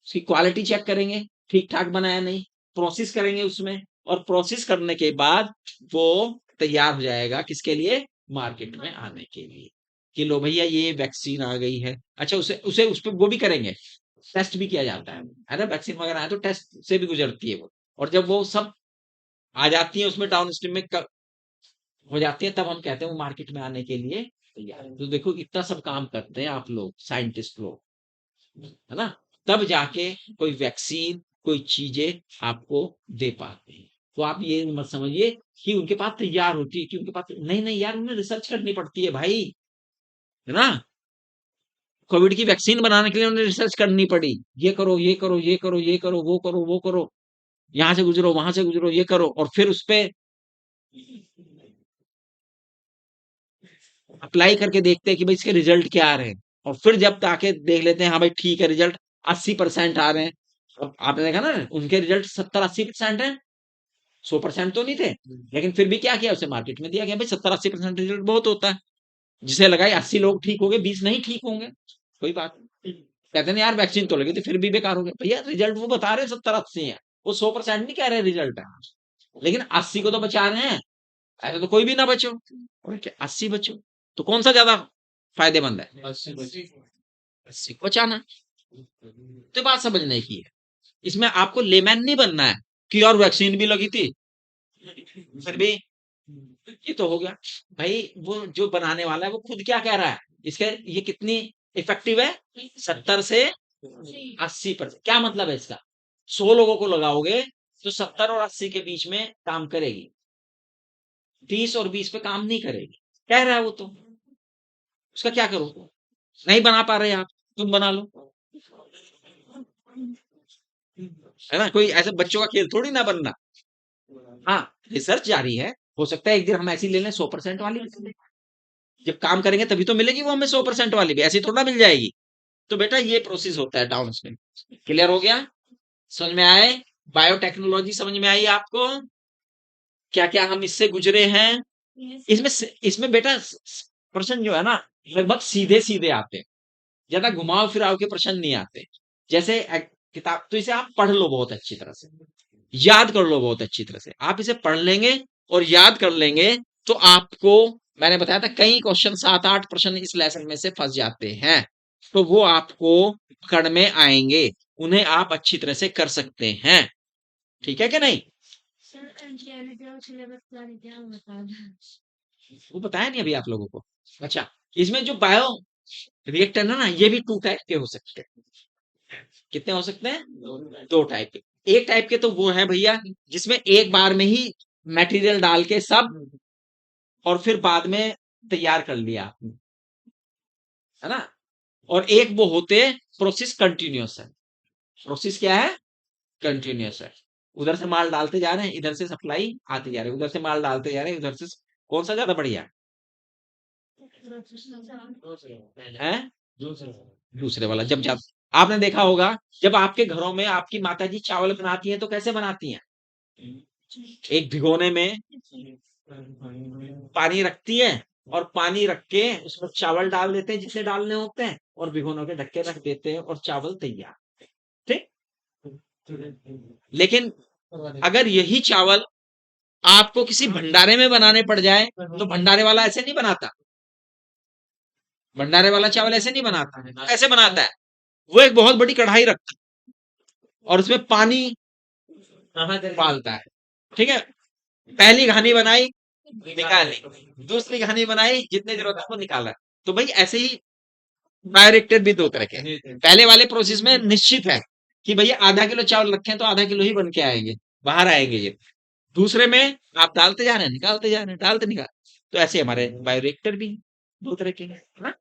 उसकी क्वालिटी चेक करेंगे ठीक ठाक बना है नहीं, प्रोसेस करेंगे उसमें, और प्रोसेस करने के बाद वो तैयार हो जाएगा किसके लिए? मार्केट में आने के लिए, कि लो भैया ये वैक्सीन आ गई है। अच्छा, उसे उसे उस पर वो भी करेंगे, टेस्ट भी किया जाता है ना? वैक्सीन वगैरह है तो टेस्ट से भी गुजरती है वो। और जब वो सब आ जाती है उसमें डाउन स्ट्रीम में हो जाती है, तब हम कहते हैं वो मार्केट में आने के लिए तैयार है। तो देखो इतना सब काम करते हैं आप लोग, साइंटिस्ट लोग, है ना, तब जाके कोई वैक्सीन, कोई चीजें आपको दे पाते हैं। तो आप ये मत समझिए कि उनके पास तैयार होती है, कि उनके पास नहीं, नहीं यार, उन्हें रिसर्च करनी पड़ती है भाई, है ना। कोविड की वैक्सीन बनाने के लिए उन्हें रिसर्च करनी पड़ी, ये करो, ये करो, ये करो, ये करो, वो करो, वो करो, यहाँ से गुजरो, वहां से गुजरो, ये करो, और फिर उस पे अप्लाई करके देखते हैं कि भाई इसके रिजल्ट क्या आ रहे हैं, और फिर जब आके देख लेते हैं हाँ भाई ठीक है, रिजल्ट 80% आ रहे हैं। अब आपने देखा ना, उनके रिजल्ट 70-80% है, 100% तो नहीं थे, लेकिन फिर भी क्या किया, उसे मार्केट में दिया गया, भाई 70-80% रिजल्ट बहुत होता है। जिसे लगा 80 लोग ठीक हो गए, 20 नहीं ठीक होंगे, कोई बात नहीं। कहते हैं यार वैक्सीन तो लगी थी फिर भी बेकार हो गया, भैया रिजल्ट वो बता रहे 70-80 है, वो 100% नहीं कह रहे रिजल्ट है, लेकिन 80 को तो बचा रहे हैं। ऐसा तो कोई भी ना बचो, और क्या 80 बचो, तो कौन सा ज्यादा फायदेमंद है, 80 को बचाना। तो बात समझने की है, इसमें आपको लेमैन नहीं बनना है कि और वैक्सीन भी लगी थी फिर भी ये तो हो गया। भाई वो जो बनाने वाला है वो खुद क्या कह रहा है, इसके ये कितनी इफेक्टिव है, 70 से 80%। क्या मतलब है इसका, 100 लोगों को लगाओगे तो 70 और 80 के बीच में काम करेगी, 30 और 20 पे काम नहीं करेगी, कह रहा है वो तो। उसका क्या करो, नहीं बना पा रहे आप, तुम बना लो, है ना, कोई ऐसे बच्चों का खेल थोड़ी ना बनना। हाँ, रिसर्च जारी है, हो सकता है एक दिन हम ऐसी ले लें 100% वाली, जब काम करेंगे तभी तो मिलेगी वो हमें 100% वाली भी, ऐसी थोड़ा मिल जाएगी। तो बेटा ये प्रोसेस होता है डाउनस्ट्रीम। क्लियर हो गया, समझ में आए, बायोटेक्नोलॉजी समझ में आई आपको, क्या क्या हम इससे गुजरे हैं। इसमें इसमें बेटा प्रश्न जो है ना, लगभग सीधे सीधे आते हैं, ज्यादा घुमाव फिराव के प्रश्न नहीं आते। जैसे किताब तो इसे आप पढ़ लो बहुत अच्छी तरह से, याद कर लो बहुत अच्छी तरह से, आप इसे पढ़ लेंगे और याद कर लेंगे तो आपको, मैंने बताया था कई क्वेश्चन 7-8 प्रश्न इस लेसन में से फंस जाते हैं, तो वो आपको पकड़ में आएंगे, उन्हें आप अच्छी तरह से कर सकते हैं, ठीक है कि नहीं। सर एनसीईआरटी और सिलेबस प्लान क्या बता रहा वो बताया नहीं अभी आप लोगों को। अच्छा, इसमें जो बायो रिएक्टर है ना, ये भी 2 टाइप के हो सकते हैं। कितने हो सकते हैं, 2 टाइप के। एक टाइप के तो वो है भैया जिसमें एक बार में ही मटेरियल डाल के सब, और फिर बाद में तैयार कर लिया आपने, है ना। और एक वो होते प्रोसेस कंटिन्यूअस है, प्रोसेस क्या है, कंटिन्यूअस है, उधर से माल डालते जा रहे हैं, इधर से सप्लाई आती जा रही है, उधर से माल डालते जा रहे हैं, उधर से। कौन सा ज्यादा बढ़िया है, दूसरे वाला। जब आपने देखा होगा, जब आपके घरों में आपकी माताजी चावल बनाती हैं तो कैसे बनाती हैं, एक भिगोने में पानी रखती है, और पानी रख के उसमें चावल डाल देते हैं जितने डालने होते हैं, और भिगोने के ढक्के रख देते हैं, और चावल तैयार, ठीक। लेकिन अगर यही चावल आपको किसी भंडारे में बनाने पड़ जाए, तो भंडारे वाला ऐसे नहीं बनाता, भंडारे वाला चावल ऐसे नहीं बनाता, ऐसे बनाता है, वो एक बहुत बड़ी कढ़ाई रखता है और उसमें पानी डालता है, ठीक है। पहली घानी बनाई, निकाली, दूसरी घानी बनाई, जितने जरूरत है वो निकाला। तो भाई ऐसे ही बायोरिएक्टर भी 2 तरह के हैं। पहले वाले प्रोसेस में निश्चित है कि भैया आधा किलो चावल रखें तो आधा किलो ही बन के आएंगे, बाहर आएंगे ये। दूसरे में आप डालते जा रहे हैं, निकालते जा रहे हैं, डालते निकाल। तो ऐसे हमारे बायोरिएक्टर भी 2 तरह के हैं, है ना।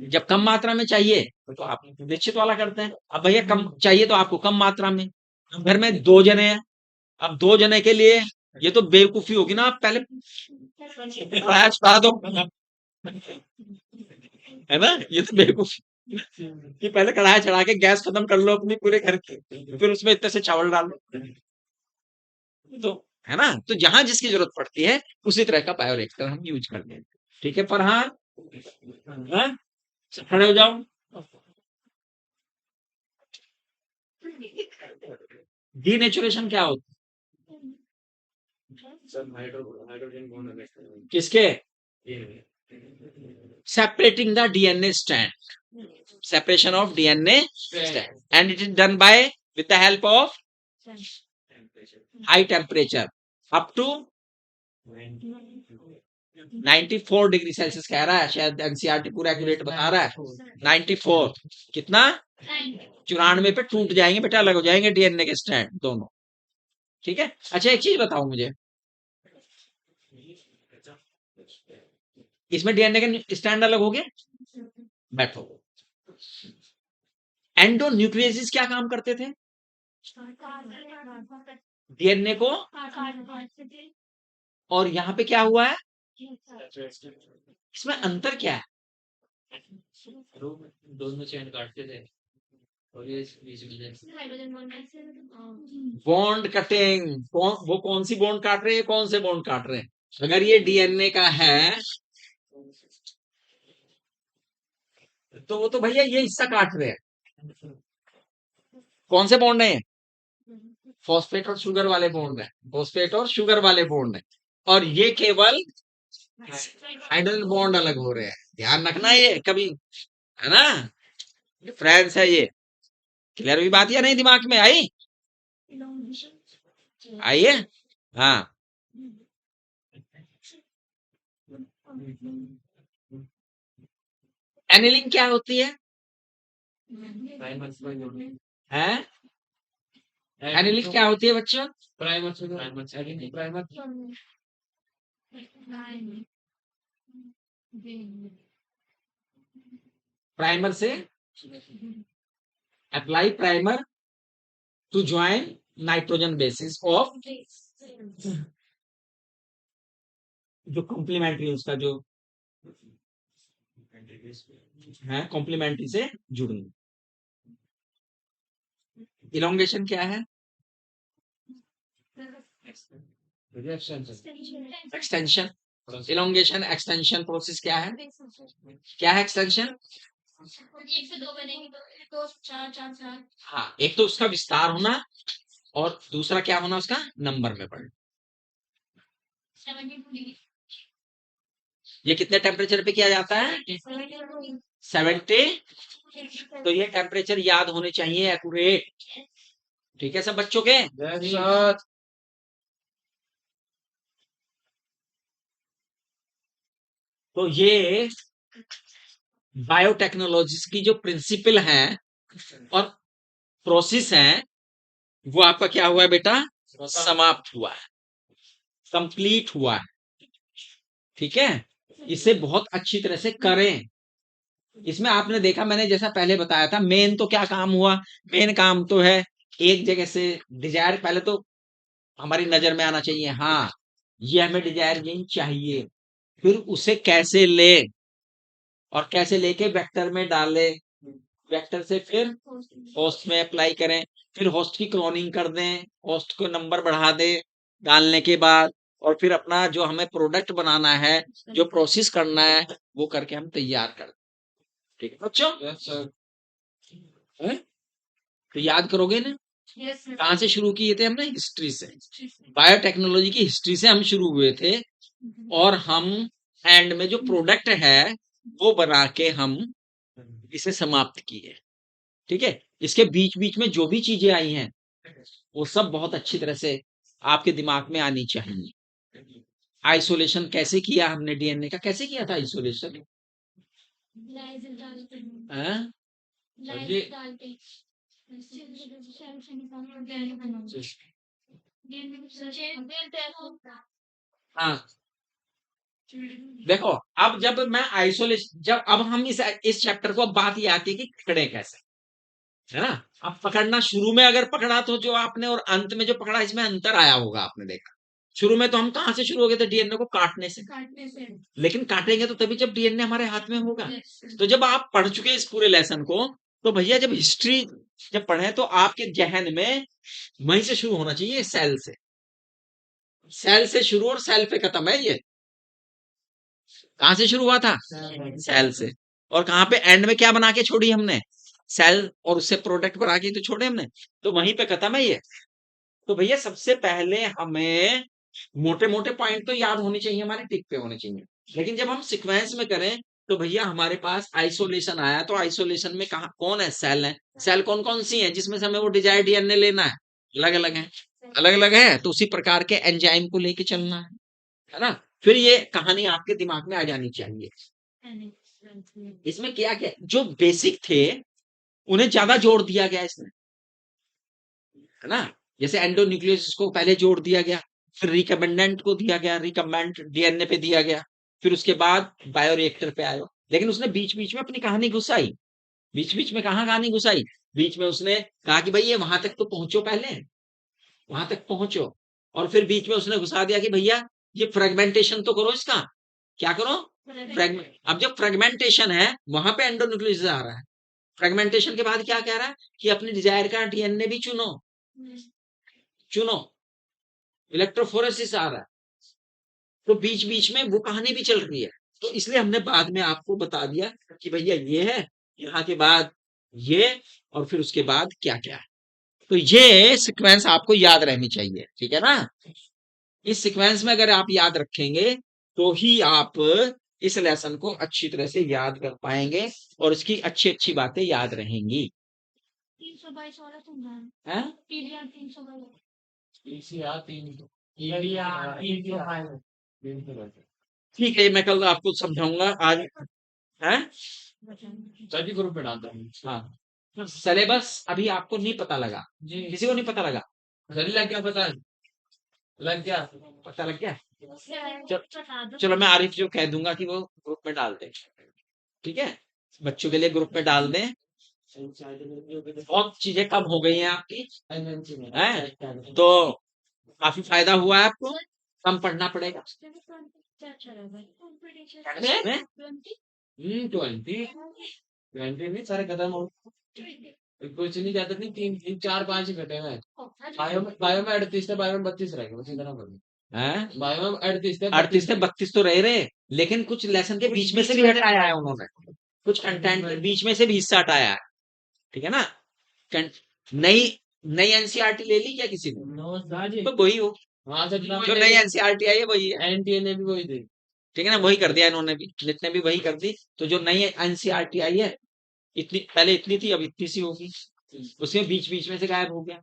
जब कम मात्रा में चाहिए तो आप निश्चित वाला करते हैं, अब भैया कम चाहिए तो आपको कम मात्रा में, घर में 2 जने हैं, अब 2 जने के लिए ये तो बेवकूफी होगी ना, आप पहले कढ़ाई चढ़ा दो, है ना, ये तो बेवकूफी कि पहले कढ़ाई चढ़ा के गैस खत्म कर लो अपनी पूरे घर की, फिर उसमें इतने से चावल डाल लो, तो है ना। तो जहां जिसकी जरूरत पड़ती है उसी तरह का बायोरिएक्टर हम यूज करते हैं, ठीक है। फरहान, हाँ? खड़े हो जाओ। डीनेचुरेशन क्या होता है, किसके, separating the DNA strand, separation of DNA strand, and it is done by with the help of high temperature up to 94 degree Celsius कह रहा है, शायद एनसीईआरटी पूरा एक्यूरेट बता रहा है। 94 कितना 94 पे टूट जाएंगे बेटा, अलग हो जाएंगे डीएनए के स्ट्रैंड दोनों। ठीक है। अच्छा एक चीज बताओ मुझे, इसमें डीएनए के स्ट्रैंड अलग हो गए। बैठो। एंडोन्यूक्लियस क्या काम करते थे डीएनए को, और यहाँ पे क्या हुआ है, इसमें अंतर क्या है? दोनों चैन काटते थे और ये बीच में बॉन्ड कटिंग। वो कौन सी बॉन्ड काट रहे हैं, कौन से बॉन्ड काट रहे हैं? अगर ये डीएनए का है तो वो तो भैया ये हिस्सा काट रहे हैं। कौन से बॉन्ड है? फॉस्फेट और शुगर वाले बॉन्ड है, फॉस्फेट और शुगर वाले बॉन्ड है, और ये केवल हाइड्रोजन बॉन्ड अलग हो रहे हैं। ध्यान रखना ये कभी, है ना, डिफरेंस है ये। क्लियर हुई बात या नहीं, दिमाग में आई? आइए। हाँ, एनिलिंग क्या होती है? हैं? एनिलिंग क्या होती है बच्चों? प्राइमर से apply primer to join nitrogen basis of, जो कॉम्प्लीमेंट्री उसका जो है, कॉम्प्लीमेंट्री से जुड़ना। इलोंगेशन क्या है? एक्सटेंशन। इलोंगेशन एक्सटेंशन प्रोसेस क्या है? क्या है एक्सटेंशन? 1 से 2 बनेंगे तो 2 4 4 4। हाँ, एक तो उसका विस्तार होना और दूसरा क्या होना, उसका नंबर में बढ़ना। 72 डिग्री। ये कितने टेम्परेचर पे किया जाता है? 70। तो ये टेम्परेचर याद होने चाहिए, एक्यूरेट। ठीक है सब बच्चों के? तो ये बायोटेक्नोलॉजीज की जो प्रिंसिपल है और प्रोसेस है, वो आपका क्या हुआ है बेटा? समाप्त हुआ है, कंप्लीट हुआ है। ठीक है, इसे बहुत अच्छी तरह से करें। इसमें आपने देखा, मैंने जैसा पहले बताया था, मेन तो क्या काम हुआ? मेन काम तो है एक जगह से डिजायर, पहले तो हमारी नजर में आना चाहिए, हाँ ये हमें डिजायर जीन चाहिए, फिर उसे कैसे ले और कैसे लेके वेक्टर में डाले, वेक्टर से फिर होस्ट में अप्लाई करें, फिर होस्ट की क्लोनिंग कर दें, होस्ट को नंबर बढ़ा दे डालने के बाद, और फिर अपना जो हमें प्रोडक्ट बनाना है, जो प्रोसेस करना है, वो करके हम तैयार कर दें। ठीक है बच्चों? हैं? तो याद करोगे ना, कहाँ से शुरू किए थे हमने? हिस्ट्री से, बायोटेक्नोलॉजी की हिस्ट्री से हम शुरू हुए थे, और हम एंड में जो प्रोडक्ट है वो बना के हम इसे समाप्त किए। ठीक है, इसके बीच बीच में जो भी चीजें आई हैं वो सब बहुत अच्छी तरह से आपके दिमाग में आनी चाहिए। आइसोलेशन कैसे किया हमने डीएनए का, कैसे किया था आइसोलेशन? लाइजर डालते हैं। हाँ, लाइजर डालते हैं। सेल से निकालकर डीएनए बनाते हैं। डीएनए हाँ, देखो अब जब मैं आइसोलेशन, जब अब हम इस चैप्टर को, अब बात ये आती है कि पकड़े कैसे, है ना। अब पकड़ना, शुरू में अगर पकड़ा तो जो आपने, और अंत में जो पकड़ा, इसमें अंतर आया होगा, आपने देखा। शुरू में तो हम कहां से शुरू हो गए थे? डीएनए को काटने से। लेकिन काटेंगे तो तभी जब डीएनए हमारे हाथ में होगा। तो जब आप पढ़ चुके इस पूरे लेसन को, तो भैया जब हिस्ट्री जब पढ़े तो आपके जहन में वहीं से शुरू होना चाहिए, सेल से। सेल से शुरू और सेल पे खत्म है ये। कहां से शुरू हुआ था? सेल से। और कहां पे एंड में क्या बना के छोड़ी हमने? सेल, और उससे प्रोडक्ट बना के तो छोड़े हमने, तो वहीं पे खत्म है ये। तो भैया सबसे पहले हमें मोटे मोटे पॉइंट तो याद होने चाहिए, हमारे टिक पे होने चाहिए। लेकिन जब हम सीक्वेंस में करें तो भैया हमारे पास आइसोलेशन आया, तो आइसोलेशन में कहा कौन है? सेल है। सेल कौन कौन सी है जिसमें से हमें वो डिजायर्ड डीएनए लेना है? अलग अलग है, अलग अलग है। तो उसी प्रकार के एंजाइम को लेके चलना है। है ना? फिर ये कहानी आपके दिमाग में आ जानी चाहिए। इसमें क्या क्या जो बेसिक थे उन्हें ज्यादा जोड़ दिया गया इसमें, है ना? जैसे एंडोन्यूक्लियोसिस को पहले जोड़ दिया गया, फिर रिकमेंडेंट को दिया गया, रिकमेंड डीएनए पे दिया गया, फिर उसके बाद बायोरिएक्टर पे आयो। लेकिन उसने बीच बीच में अपनी कहानी घुसाई। बीच बीच में कहाँ कहानी घुसाई? बीच में उसने कहा कि भाई ये वहां तक तो पहुंचो, पहले वहां तक पहुंचो, और फिर बीच में उसने घुसा दिया कि भैया ये फ्रेगमेंटेशन तो करो इसका। क्या करो? फ्रेगमेंट। अब जब फ्रेगमेंटेशन है वहां पे एंडोन्यूक्लियोसिस आ रहा है, फ्रेगमेंटेशन के बाद क्या कह रहा है कि अपनी डिजायर का डीएनए भी चुनो, चुनो, इलेक्ट्रोफोरेसिस आ रहा है। तो बीच बीच में वो कहानी भी चल रही है। तो इसलिए हमने बाद में आपको बता दिया कि भैया ये है, यहाँ के बाद ये, और फिर उसके बाद क्या क्या है। तो ये सीक्वेंस आपको याद रहनी चाहिए, ठीक है ना? इस सीक्वेंस में अगर आप याद रखेंगे तो ही आप इस लेसन को अच्छी तरह से याद कर पाएंगे और इसकी अच्छी अच्छी बातें याद रहेंगी। 322 वाला सुनना है। हैं? पीडीआर 322 पीसीआर 300 पीसीआर 300 ठीक है, मैं कल आपको समझाऊंगा। आज है सभी ग्रुप में डालता हूँ। हाँ, सिलेबस अभी आपको नहीं पता लगा, जी किसी को नहीं पता लगा? जल्दी लग गया, पता लग गया। पता लग गया? बता दो। चलो मैं आरिफ जो कह दूंगा कि वो ग्रुप में डाल दे, ठीक है? बच्चों के लिए ग्रुप में डाल दें। बहुत चीजें कम हो गई हैं आपकी, हैं? तो काफी फायदा हुआ है आपको, कम पढ़ना पड़ेगा। क्या चला भाई कंपटीशन में 20 20 20 नहीं, सारे खत्म हो। कुछ नहीं जाता, नहीं, तीन चार पांच ही घटे हैं। बायो में 38 थे, बायो में 32 रह गए, बस इतना कर दो। हैं? बायो में 38 थे, 38 से 32 तो रहे, लेकिन कुछ लेसन के बीच में से भी हटाया है उन्होंने, कुछ कंटेंट के बीच में से भी हिस्सा हटाया है, ठीक है ना? नई नई एनसीईआरटी ले ली क्या किसी ने? तो वही हो, हाँ सर, जो नई एनसीईआरटी आई है वही है, एनटीए ने भी वही थी। ठीक है ना? वही कर दिया इन्होंने भी, जितने भी वही कर दी। तो जो नई एनसीईआरटी आई है, इतनी पहले इतनी थी, अब इतनी सी होगी। उसमें बीच बीच में से गायब हो गया,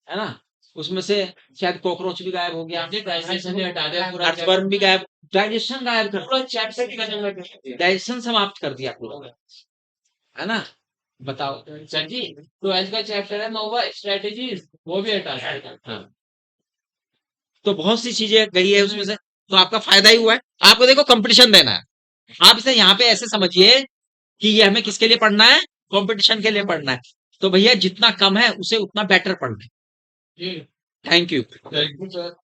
है ना? उसमें से शायद कॉकरोच भी गायब हो गया, डाइजेशन ने हटा दिया पूरा, अर्थवर्म भी गायब, डाइजेशन गायब कर, पूरा चैप्टर ही खत्म कर दिया। डाइजेशन समाप्त कर दिया पूरा, है ना? बताओ। सर जी 12 का चैप्टर है नोवा स्ट्रेटेजीज, वो भी हटा दिया। हाँ, तो बहुत सी चीजें गई है उसमें से, तो आपका फायदा ही हुआ है। आपको देखो कंपटीशन देना है, आप इसे यहाँ पे ऐसे समझिए कि ये हमें किसके लिए पढ़ना है? कंपटीशन के लिए पढ़ना है। तो भैया जितना कम है उसे उतना बेटर पढ़ना है। जी thank you. Thank you sir.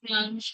Lunch,